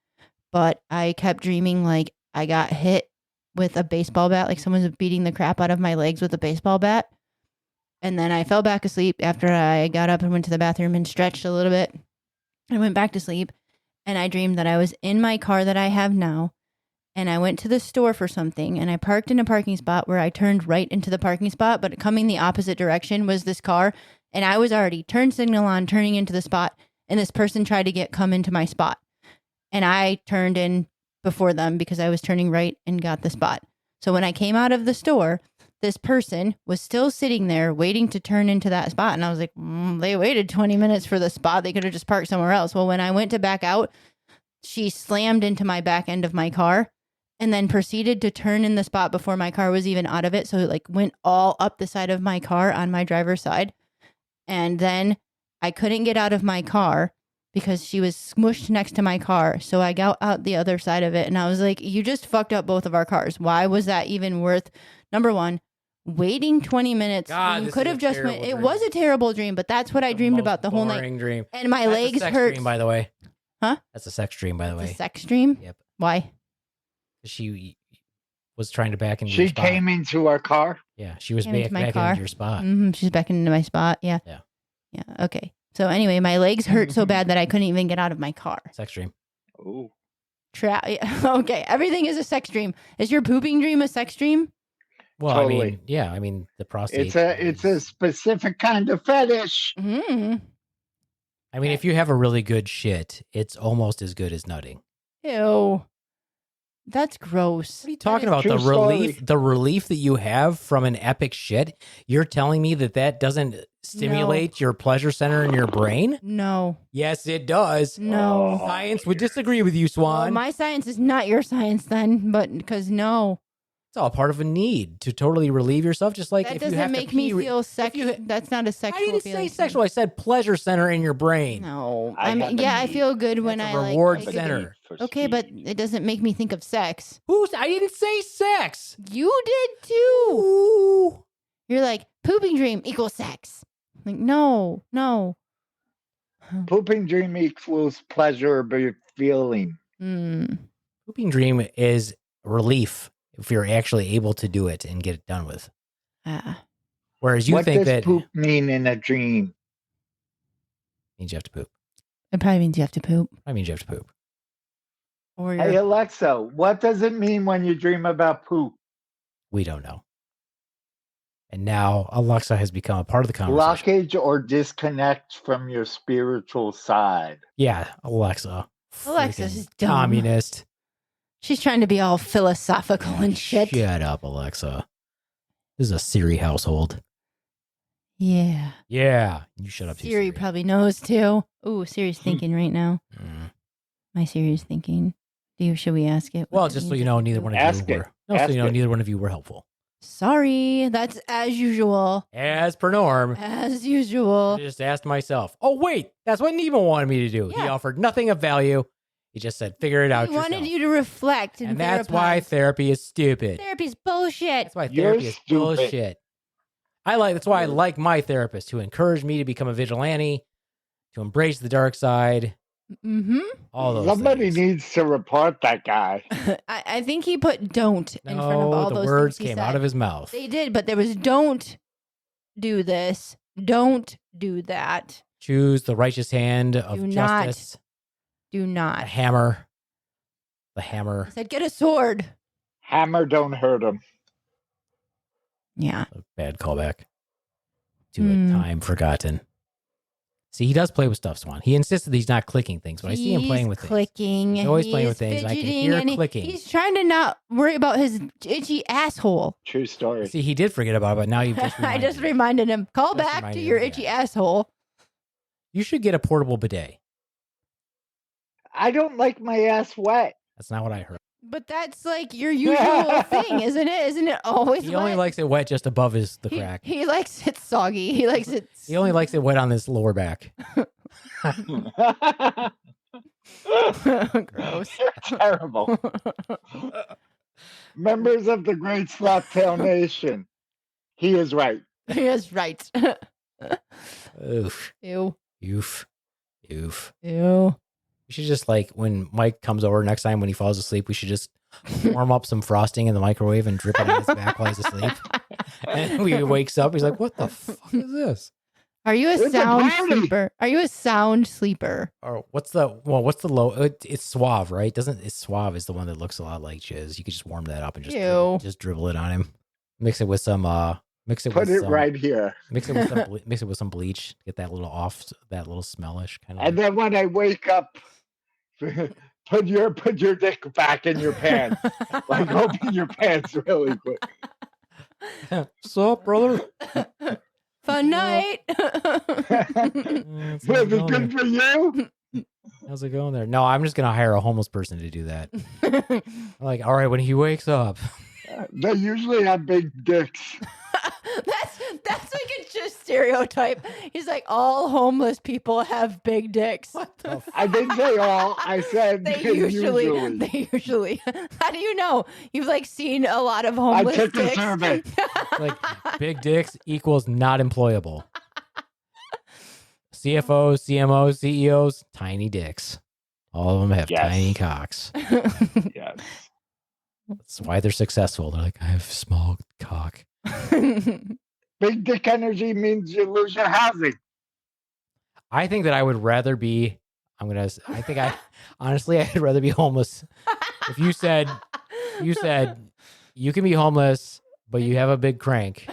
Speaker 3: But I kept dreaming like I got hit with a baseball bat, like someone was beating the crap out of my legs with a baseball bat. And then I fell back asleep after I got up and went to the bathroom and stretched a little bit. I went back to sleep and I dreamed that I was in my car that I have now. And I went to the store for something and I parked in a parking spot where I turned right into the parking spot, but coming the opposite direction was this car. And I was already turned signal on, turning into the spot. And this person tried to come into my spot. And I turned in before them because I was turning right and got the spot. So when I came out of the store, this person was still sitting there waiting to turn into that spot. And I was like, they waited 20 minutes for the spot. They could have just parked somewhere else. Well, when I went to back out, she slammed into my back end of my car and then proceeded to turn in the spot before my car was even out of it. So it like went all up the side of my car on my driver's side. And then I couldn't get out of my car because she was smushed next to my car. So I got out the other side of it and I was like, you just fucked up both of our cars. Why was that even worth, number one, waiting 20 minutes?
Speaker 2: God,
Speaker 3: You
Speaker 2: this
Speaker 3: could
Speaker 2: is
Speaker 3: have
Speaker 2: a
Speaker 3: just
Speaker 2: terrible
Speaker 3: went, it
Speaker 2: dream.
Speaker 3: was a terrible dream, but that's what I dreamed about the whole night.
Speaker 2: Boring dream.
Speaker 3: And my
Speaker 2: That's
Speaker 3: legs
Speaker 2: a sex
Speaker 3: hurt.
Speaker 2: dream, by the way.
Speaker 3: Huh?
Speaker 2: That's a sex dream, by the
Speaker 3: It's a
Speaker 2: way.
Speaker 3: sex dream?
Speaker 2: Yep.
Speaker 3: Why?
Speaker 2: She was trying to back into
Speaker 4: She
Speaker 2: your spot.
Speaker 4: came into our car.
Speaker 2: Yeah, she was
Speaker 3: Came into my
Speaker 2: back
Speaker 3: car.
Speaker 2: into your spot.
Speaker 3: She's back into my spot. Yeah.
Speaker 2: Yeah.
Speaker 3: Yeah. Okay. So anyway, my legs hurt so bad that I couldn't even get out of my car.
Speaker 2: Sex dream.
Speaker 4: Oh.
Speaker 3: Okay. Everything is a sex dream. Is your pooping dream a sex dream?
Speaker 2: Well,
Speaker 4: Totally.
Speaker 2: I mean, the prostate.
Speaker 4: It's a specific kind of fetish.
Speaker 3: Mm-hmm.
Speaker 2: I mean, if you have a really good shit, it's almost as good as nutting.
Speaker 3: Ew. That's gross.
Speaker 2: What are you talking
Speaker 4: That is
Speaker 2: about?
Speaker 4: true story.
Speaker 2: The relief that you have from an epic shit. You're telling me that doesn't stimulate your pleasure center in your brain?
Speaker 3: No.
Speaker 2: Yes, it does.
Speaker 3: No.
Speaker 2: Science would disagree with you,
Speaker 3: Well,
Speaker 2: Swan.
Speaker 3: my science is not your science then, but because no.
Speaker 2: It's all part of a need to totally relieve yourself. Just like
Speaker 3: That
Speaker 2: if you
Speaker 3: doesn't
Speaker 2: have
Speaker 3: make
Speaker 2: to
Speaker 3: me
Speaker 2: pee,
Speaker 3: feel sex.
Speaker 2: you-
Speaker 3: That's not a
Speaker 2: I
Speaker 3: sexual
Speaker 2: didn't
Speaker 3: feeling.
Speaker 2: say sexual. I said pleasure center in your brain.
Speaker 3: No.
Speaker 4: I
Speaker 3: I mean,
Speaker 4: have a
Speaker 3: yeah, I
Speaker 4: need.
Speaker 3: feel good when
Speaker 2: That's
Speaker 3: I
Speaker 2: a
Speaker 3: like.
Speaker 2: reward
Speaker 3: take a
Speaker 2: center.
Speaker 3: good- Okay, but it doesn't make me think of sex.
Speaker 2: I didn't say sex.
Speaker 3: You did too.
Speaker 2: Ooh.
Speaker 3: You're like, pooping dream equals sex. Like, no.
Speaker 4: Pooping dream equals pleasure feeling.
Speaker 3: Mm.
Speaker 2: Pooping dream is relief if you're actually able to do it and get it done with.
Speaker 3: Ah.
Speaker 2: Whereas you
Speaker 4: What
Speaker 2: think
Speaker 4: does
Speaker 2: that
Speaker 4: poop mean in a dream?
Speaker 2: means you have to poop.
Speaker 3: It probably means you have to poop.
Speaker 2: I mean you have to poop.
Speaker 3: Or
Speaker 4: Hey,
Speaker 3: you're
Speaker 4: Alexa, what does it mean when you dream about poop?
Speaker 2: We don't know. And now Alexa has become a part of the conversation.
Speaker 4: Blockage or disconnect from your spiritual side.
Speaker 2: Yeah, Alexa.
Speaker 3: Alexa's
Speaker 2: Freaking
Speaker 3: dumb.
Speaker 2: communist.
Speaker 3: she's trying to be all philosophical and shit.
Speaker 2: Shut up, Alexa. This is a Siri household.
Speaker 3: Yeah.
Speaker 2: Yeah. You shut up, too,
Speaker 3: Siri probably knows too. Ooh, Siri's thinking right now.
Speaker 2: Mm.
Speaker 3: My Siri's thinking. Should we ask it?
Speaker 2: Well,
Speaker 3: what
Speaker 2: just
Speaker 3: it
Speaker 2: so you
Speaker 3: means?
Speaker 2: know, neither one of
Speaker 4: Ask
Speaker 2: you
Speaker 4: it.
Speaker 2: were. No, so
Speaker 4: Ask
Speaker 2: you know,
Speaker 4: it.
Speaker 2: neither one of you were helpful.
Speaker 3: Sorry, that's as usual.
Speaker 2: As per norm.
Speaker 3: As
Speaker 2: I
Speaker 3: usual.
Speaker 2: just asked myself, oh, wait, that's what Nemo wanted me to do. He
Speaker 3: Yeah.
Speaker 2: offered nothing of value. He just said, figure it out
Speaker 3: He wanted
Speaker 2: yourself.
Speaker 3: you to reflect and
Speaker 2: that's why
Speaker 3: therapize.
Speaker 2: therapy is stupid.
Speaker 3: Therapy's bullshit.
Speaker 2: That's why
Speaker 4: You're
Speaker 2: therapy is
Speaker 4: stupid.
Speaker 2: bullshit. That's why I like my therapist, who encouraged me to become a vigilante, to embrace the dark side,
Speaker 3: Mm-hmm.
Speaker 2: all those
Speaker 4: Somebody
Speaker 2: things.
Speaker 4: needs to report that guy.
Speaker 3: I think he put "don't" in front of
Speaker 2: No,
Speaker 3: all
Speaker 2: the
Speaker 3: those
Speaker 2: words
Speaker 3: things he
Speaker 2: came
Speaker 3: said.
Speaker 2: out of his mouth.
Speaker 3: They did, but there was "don't do this, don't do that."
Speaker 2: Choose the righteous hand of
Speaker 3: Do not.
Speaker 2: justice.
Speaker 3: Do
Speaker 2: A
Speaker 3: not.
Speaker 2: hammer. The hammer.
Speaker 3: I said, get a sword.
Speaker 4: Hammer don't hurt him.
Speaker 3: Yeah.
Speaker 2: A bad callback to a time forgotten. See, he does play with stuff, Swan. He insists that he's not clicking things, but I see him playing with
Speaker 3: clicking.
Speaker 2: things. He's always playing with things. I can hear clicking.
Speaker 3: He's trying to not worry about his itchy asshole.
Speaker 4: True story.
Speaker 2: See, he did forget about it, but now you've just
Speaker 3: I just reminded him. Call
Speaker 2: Just
Speaker 3: back to
Speaker 2: reminded
Speaker 3: your
Speaker 2: him,
Speaker 3: itchy
Speaker 2: yeah.
Speaker 3: asshole.
Speaker 2: You should get a portable bidet.
Speaker 4: I don't like my ass wet.
Speaker 2: That's not what I heard.
Speaker 3: But that's like your usual thing, isn't it? Isn't it always
Speaker 2: He
Speaker 3: wet?
Speaker 2: only likes it wet just above the crack.
Speaker 3: He likes it soggy. He likes it.
Speaker 2: He only likes it wet on his lower back.
Speaker 3: Gross.
Speaker 4: Terrible. Members of the great Slaptail Nation. He is right.
Speaker 3: He is right.
Speaker 2: Oof.
Speaker 3: Ew.
Speaker 2: Oof. Oof.
Speaker 3: Ew.
Speaker 2: We should just when Mike comes over next time when he falls asleep, we should just warm up some frosting in the microwave and drip it on his back while he's asleep. And when he wakes up, he's like, "What the fuck is this?"
Speaker 3: Are you a
Speaker 4: It's a
Speaker 3: sound
Speaker 4: party.
Speaker 3: sleeper? Are you a sound sleeper?
Speaker 2: Or what's the low? It's Suave, right? It's Suave is the one that looks a lot like jizz. You could just warm that up and
Speaker 3: Ew.
Speaker 2: just dribble it on him. Mix it with some
Speaker 4: Put it right here.
Speaker 2: Mix it with some mix it with some bleach. Get that little smellish kind of.
Speaker 4: And then when I wake up, put your dick back in your pants. Open your pants really quick.
Speaker 2: What's up, brother?
Speaker 3: Fun night.
Speaker 2: It's
Speaker 4: Was
Speaker 2: not
Speaker 4: it
Speaker 2: going
Speaker 4: good for you?
Speaker 2: How's it going there? No, I'm just gonna hire a homeless person to do that. I'm like, all right, when he wakes up,
Speaker 4: They usually have big dicks.
Speaker 3: That's like a just stereotype. He's like, all homeless people have big dicks.
Speaker 4: I didn't say all. I said
Speaker 3: They usually. How do you know? You've seen a lot of
Speaker 4: I
Speaker 3: homeless
Speaker 4: took the
Speaker 3: dicks.
Speaker 4: survey.
Speaker 2: like big dicks equals not employable. CFOs, CMOs, CEOs, tiny dicks. All of them have
Speaker 4: Yes.
Speaker 2: tiny cocks.
Speaker 4: Yes.
Speaker 2: That's why they're successful. They're like, I have small cock.
Speaker 4: Big dick energy means you lose your housing.
Speaker 2: I think that I would rather be. Honestly, I'd rather be homeless. If you said you can be homeless, but you have a big crank,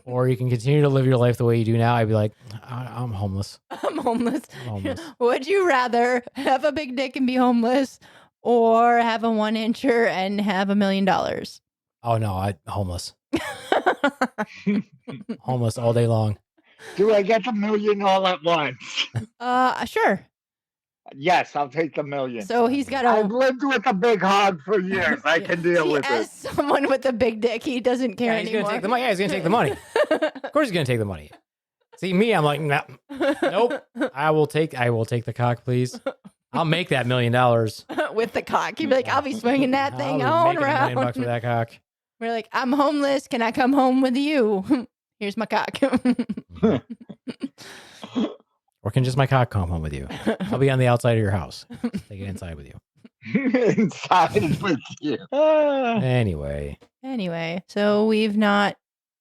Speaker 2: or you can continue to live your life the way you do now, I'd be like, I'm homeless.
Speaker 3: I'm homeless.
Speaker 2: I'm homeless.
Speaker 3: Would you rather have a big dick and be homeless, or have a 1-incher and have $1 million?
Speaker 2: Oh no, homeless. Homeless all day long.
Speaker 4: Do I get the million all at once?
Speaker 3: Sure.
Speaker 4: Yes, I'll take the million.
Speaker 3: So he's got
Speaker 4: I've
Speaker 3: a.
Speaker 4: lived with a big hog for years. I can deal with
Speaker 3: As
Speaker 4: it.
Speaker 3: someone with a big dick, he doesn't care
Speaker 2: He's
Speaker 3: anymore.
Speaker 2: gonna take the money. Yeah, he's gonna take the money. Of course, he's gonna take the money. See me, I'm like, nah, nope. I will take the cock, please. I'll make that $1 million.
Speaker 3: With the cock, he'd be like, "I'll be swinging that thing
Speaker 2: I'll
Speaker 3: on
Speaker 2: be making $1 million
Speaker 3: around."
Speaker 2: for that cock.
Speaker 3: We're like, "I'm homeless. Can I come home with you? Here's my cock."
Speaker 2: Or can just my cock come home with you? I'll be on the outside of your house. Take it inside with you.
Speaker 4: Inside with you.
Speaker 2: Anyway,
Speaker 3: So we've not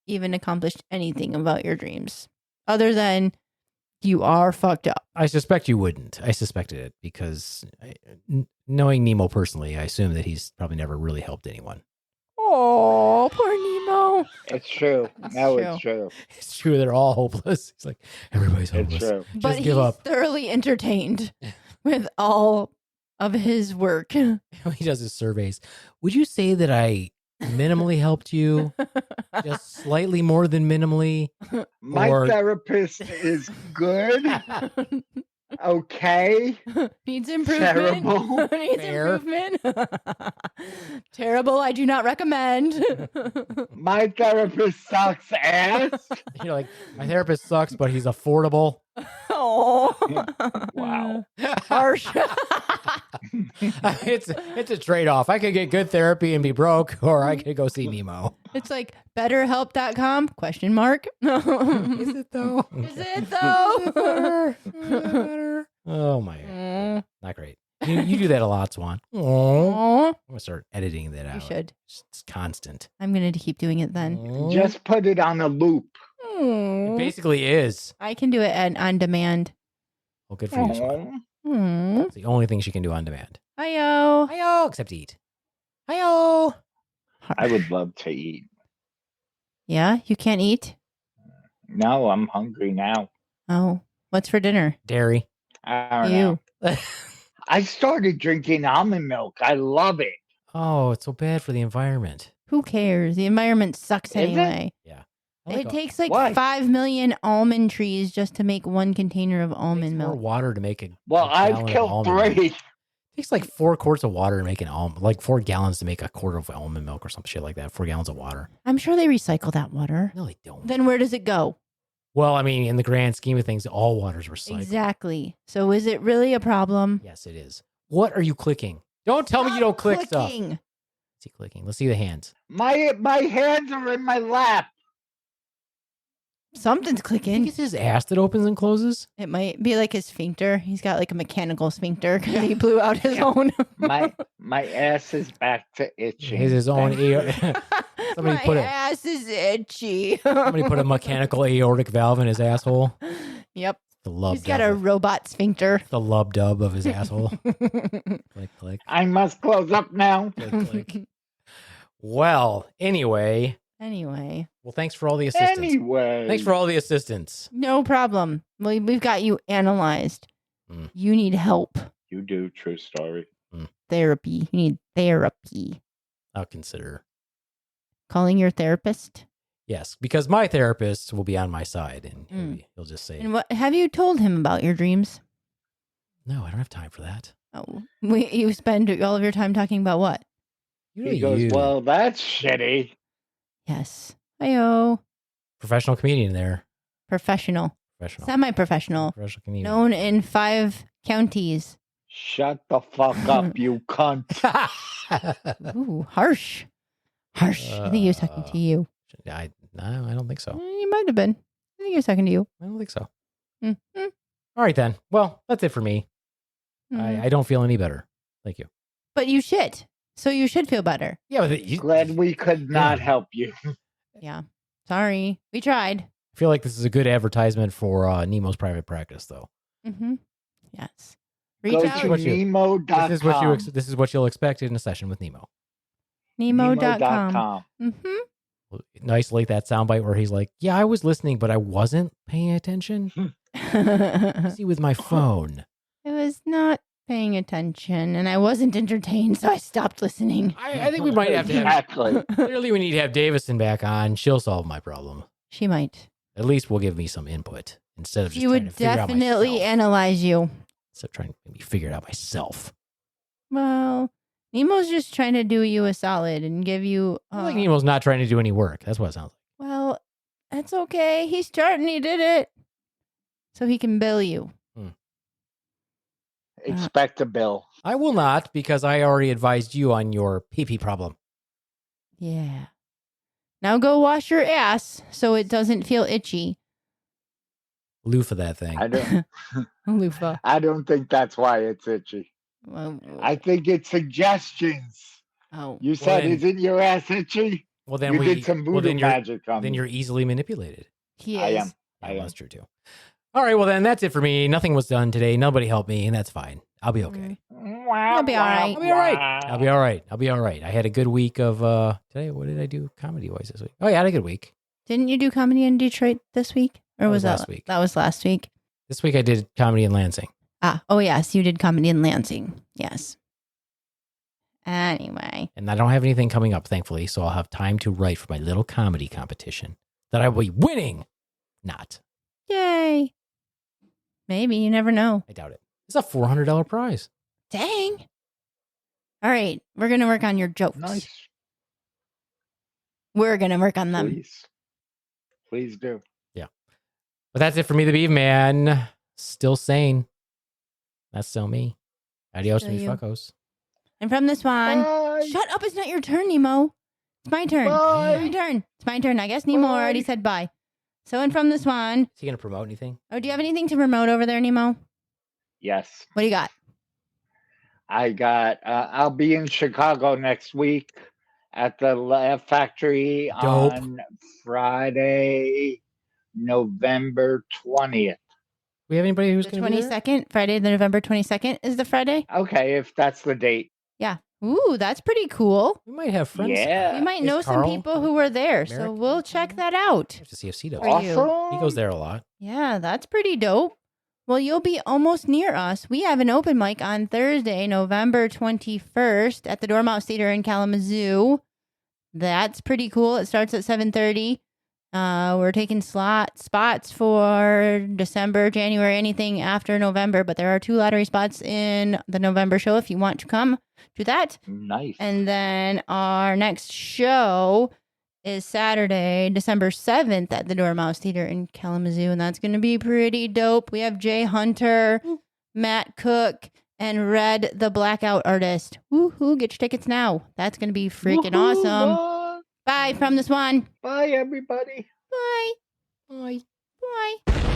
Speaker 3: even accomplished anything about your dreams, other than you are fucked up.
Speaker 2: I suspect you wouldn't. I suspected it because knowing Nemo personally, I assume that he's probably never really helped anyone.
Speaker 3: Oh, poor Nemo.
Speaker 4: It's true.
Speaker 3: It's
Speaker 4: No,
Speaker 3: true.
Speaker 4: it's true.
Speaker 2: It's true. They're all hopeless. He's like, everybody's
Speaker 4: It's
Speaker 2: hopeless.
Speaker 4: true.
Speaker 3: But
Speaker 2: Just give
Speaker 3: he's
Speaker 2: up.
Speaker 3: thoroughly entertained with all of his work.
Speaker 2: He does his surveys. Would you say that I minimally helped you? Just slightly more than minimally?
Speaker 4: My
Speaker 2: Or-
Speaker 4: therapist is good. Okay.
Speaker 3: Needs improvement.
Speaker 4: Terrible.
Speaker 3: Needs
Speaker 2: Fair.
Speaker 3: improvement. Terrible. I do not recommend.
Speaker 4: My therapist sucks ass.
Speaker 2: You're like, my therapist sucks, but he's affordable.
Speaker 3: Oh.
Speaker 4: Wow.
Speaker 3: Harsh.
Speaker 2: It's a trade-off. I could get good therapy and be broke, or I could go see Nemo.
Speaker 3: It's like betterhelp.com? Question mark.
Speaker 2: Is it though?
Speaker 3: Is it though?
Speaker 2: Oh my,
Speaker 3: Aw.
Speaker 2: not great. You do that a lot, Swan. I'm
Speaker 3: Aw.
Speaker 2: gonna start editing that out.
Speaker 3: You should.
Speaker 2: It's constant.
Speaker 3: I'm going to keep doing it then.
Speaker 4: Just put it on a loop.
Speaker 2: It basically is.
Speaker 3: I can do it on demand.
Speaker 2: Well, good for you, Swan. It's the only thing she can do on demand.
Speaker 3: Hi-yo.
Speaker 2: Hi-yo, except eat. Hi-yo.
Speaker 4: I would love to eat.
Speaker 3: Yeah, you can't eat?
Speaker 4: No, I'm hungry now.
Speaker 3: Oh, what's for dinner?
Speaker 2: Dairy.
Speaker 4: I don't know.
Speaker 3: You.
Speaker 4: I started drinking almond milk. I love it.
Speaker 2: Oh, it's so bad for the environment.
Speaker 3: Who cares? The environment sucks
Speaker 4: Is it?
Speaker 3: anyway.
Speaker 2: Yeah.
Speaker 3: It takes like
Speaker 4: Why?
Speaker 3: 5 million almond trees just to make 1 container of almond
Speaker 2: more
Speaker 3: milk.
Speaker 2: water to make a
Speaker 4: Well,
Speaker 2: a
Speaker 4: I've
Speaker 2: gallon of
Speaker 4: killed
Speaker 2: almond milk.
Speaker 4: 3.
Speaker 2: It takes like 4 quarts of water to make an almond, like 4 gallons to make a quart of almond milk or some shit like that. 4 gallons of water.
Speaker 3: I'm sure they recycle that water.
Speaker 2: No, they don't.
Speaker 3: Then where does it go?
Speaker 2: Well, I mean, in the grand scheme of things, all water's recycled.
Speaker 3: Exactly. So is it really a problem?
Speaker 2: Yes, it is. What are you clicking? Don't tell me you don't click stuff.
Speaker 3: Clicking.
Speaker 2: Let's see clicking. Let's see the hands.
Speaker 4: My hands are in my lap.
Speaker 3: Something's
Speaker 2: I think
Speaker 3: clicking.
Speaker 2: it's his ass that opens and closes.
Speaker 3: It might be like his sphincter. He's got like a mechanical sphincter because he blew out his own.
Speaker 4: My ass is back to itching.
Speaker 2: His own
Speaker 4: Thank you.
Speaker 2: Somebody
Speaker 3: My
Speaker 2: put a-
Speaker 3: ass is itchy.
Speaker 2: Somebody put a mechanical aortic valve in his asshole.
Speaker 3: Yep.
Speaker 2: The lub
Speaker 3: He's got a
Speaker 2: dub.
Speaker 3: robot sphincter.
Speaker 2: The lub dub of his asshole. Click, click,
Speaker 4: I must close up now.
Speaker 2: click, click. Well, anyway.
Speaker 3: Anyway,
Speaker 2: Well, thanks for all the assistance.
Speaker 4: Anyway.
Speaker 2: Thanks for all the assistance.
Speaker 3: no problem. We've got you analyzed.
Speaker 2: Mm.
Speaker 3: You need help.
Speaker 4: You do, true story.
Speaker 3: Therapy. You need therapy.
Speaker 2: I'll consider.
Speaker 3: Calling your therapist.
Speaker 2: Yes, because my therapist will be on my side and
Speaker 3: Mm.
Speaker 2: he'll just say,
Speaker 3: And what have you told him about your dreams?
Speaker 2: no, I don't have time for that.
Speaker 3: Oh, you spend all of your time talking about what?
Speaker 4: He goes, well, that's shitty.
Speaker 3: Yes. Hiyo.
Speaker 2: Professional comedian there.
Speaker 3: Professional.
Speaker 2: Professional.
Speaker 3: Semi-professional.
Speaker 2: Professional comedian.
Speaker 3: Known in 5 counties.
Speaker 4: Shut the fuck up, you cunt.
Speaker 3: Ooh, harsh. Harsh. I think he was talking to you.
Speaker 2: I don't think so.
Speaker 3: He might have been. I think he was talking to you.
Speaker 2: I don't think so.
Speaker 3: Mm-hmm.
Speaker 2: All right, then. Well, that's it for me. I don't feel any better. Thank you.
Speaker 3: But you should. So you should feel better.
Speaker 2: Yeah, but you,
Speaker 4: Glad we could not
Speaker 2: Yeah.
Speaker 4: help you.
Speaker 3: Yeah. Sorry. We tried.
Speaker 2: I feel like this is a good advertisement for Nemo's private practice, though.
Speaker 3: Mm-hmm. Yes. Reach
Speaker 4: Go
Speaker 3: out.
Speaker 4: to
Speaker 2: What you-
Speaker 4: Nemo.com.
Speaker 2: This is what you'll expect in a session with Nemo.
Speaker 3: Nemo.com. Mm-hmm.
Speaker 2: We'll isolate that soundbite where he's like, "Yeah, I was listening, but I wasn't paying attention. See with my phone."
Speaker 3: I was not paying attention and I wasn't entertained, so I stopped listening.
Speaker 2: I think we might have to have.
Speaker 4: Exactly.
Speaker 2: Clearly, we need to have Davison back on. She'll solve my problem.
Speaker 3: She might.
Speaker 2: At least will give me some input instead of just
Speaker 3: She
Speaker 2: trying
Speaker 3: would
Speaker 2: to figure
Speaker 3: definitely
Speaker 2: it out myself.
Speaker 3: analyze you.
Speaker 2: Instead of trying to make me figure it out myself.
Speaker 3: Well, Nemo's just trying to do you a solid and give you.
Speaker 2: I feel like Nemo's not trying to do any work. That's what it sounds like.
Speaker 3: Well, that's okay. He's starting. He did it. So he can bill you.
Speaker 4: Expect a bill.
Speaker 2: I will not because I already advised you on your pee-pee problem.
Speaker 3: Yeah. Now go wash your ass so it doesn't feel itchy.
Speaker 2: Loofah that thing.
Speaker 4: I don't.
Speaker 3: Loofah.
Speaker 4: I don't think that's why it's itchy. I think it's suggestions.
Speaker 3: Oh.
Speaker 4: You said,
Speaker 2: then-
Speaker 4: "Isn't your ass itchy?"
Speaker 2: Well, then
Speaker 4: You
Speaker 2: we
Speaker 4: did some
Speaker 2: well,
Speaker 4: voodoo
Speaker 2: then you're,
Speaker 4: magic on
Speaker 2: then
Speaker 4: me.
Speaker 2: you're easily manipulated.
Speaker 3: He is.
Speaker 4: I am.
Speaker 2: Yeah, well, that's true too. All right, well then that's it for me. Nothing was done today. Nobody helped me, and that's fine. I'll be okay.
Speaker 3: You'll be all right.
Speaker 2: I'll be all right. I'll be all right. I'll be all right. I had a good week of today. What did I do comedy wise this week? Oh yeah, I had a good week.
Speaker 3: Didn't you do comedy in Detroit this week? Or
Speaker 2: That
Speaker 3: was
Speaker 2: was
Speaker 3: that
Speaker 2: last week.
Speaker 3: That was last week.
Speaker 2: This week I did comedy in Lansing.
Speaker 3: Oh yes, you did comedy in Lansing. Yes. Anyway.
Speaker 2: And I don't have anything coming up, thankfully, so I'll have time to write for my little comedy competition that I will be winning. Not.
Speaker 3: Yay. Maybe, you never know.
Speaker 2: I doubt it. It's a $400 prize.
Speaker 3: Dang. All right, we're going to work on your jokes.
Speaker 4: Nice.
Speaker 3: We're going to work on them.
Speaker 4: Please do.
Speaker 2: But that's it for me, the Beaveman. Still sane. That's still me. Adios,
Speaker 3: Still
Speaker 2: me
Speaker 3: you.
Speaker 2: fuckos.
Speaker 3: And from this one,
Speaker 4: Bye.
Speaker 3: shut up, it's not your turn, Nemo. It's my turn.
Speaker 4: Bye.
Speaker 3: It's my turn. It's my turn. I guess Nemo
Speaker 4: Bye.
Speaker 3: already said bye. So, and from this one,
Speaker 2: Is he going to promote anything?
Speaker 3: oh, do you have anything to promote over there, Nemo?
Speaker 4: Yes.
Speaker 3: What do you got?
Speaker 4: I got. I'll be in Chicago next week at the Laugh Factory
Speaker 2: Dope.
Speaker 4: on Friday, November 20th.
Speaker 2: We have anybody who's
Speaker 3: The
Speaker 2: going to be there?
Speaker 3: 22nd, Friday, the November 22nd is the Friday.
Speaker 4: Okay, if that's the date.
Speaker 3: Yeah. Ooh, that's pretty cool.
Speaker 2: We might have friends.
Speaker 4: Yeah.
Speaker 3: We might
Speaker 2: Is
Speaker 3: know some
Speaker 2: Carl
Speaker 3: people who were there, so
Speaker 2: Merrick?
Speaker 3: we'll check that out.
Speaker 2: I have to see if C does.
Speaker 3: For you.
Speaker 4: Awesome.
Speaker 2: He goes there a lot.
Speaker 3: Yeah, that's pretty dope. Well, you'll be almost near us. We have an open mic on Thursday, November 21st at the Dormouse Theater in Kalamazoo. That's pretty cool. It starts at 7:30. We're taking spots for December, January, anything after November, but there are 2 lottery spots in the November show if you want to come to that.
Speaker 4: Nice.
Speaker 3: And then our next show is Saturday, December 7th at the Dormouse Theater in Kalamazoo, and that's going to be pretty dope. We have Jay Hunter, Matt Cook, and Red the Blackout Artist. Woohoo, get your tickets now. That's going to be freaking
Speaker 4: Woohoo,
Speaker 3: awesome.
Speaker 4: what?
Speaker 3: Bye from the Swan.
Speaker 4: Bye, everybody.
Speaker 3: Bye.
Speaker 2: Bye.
Speaker 3: Bye.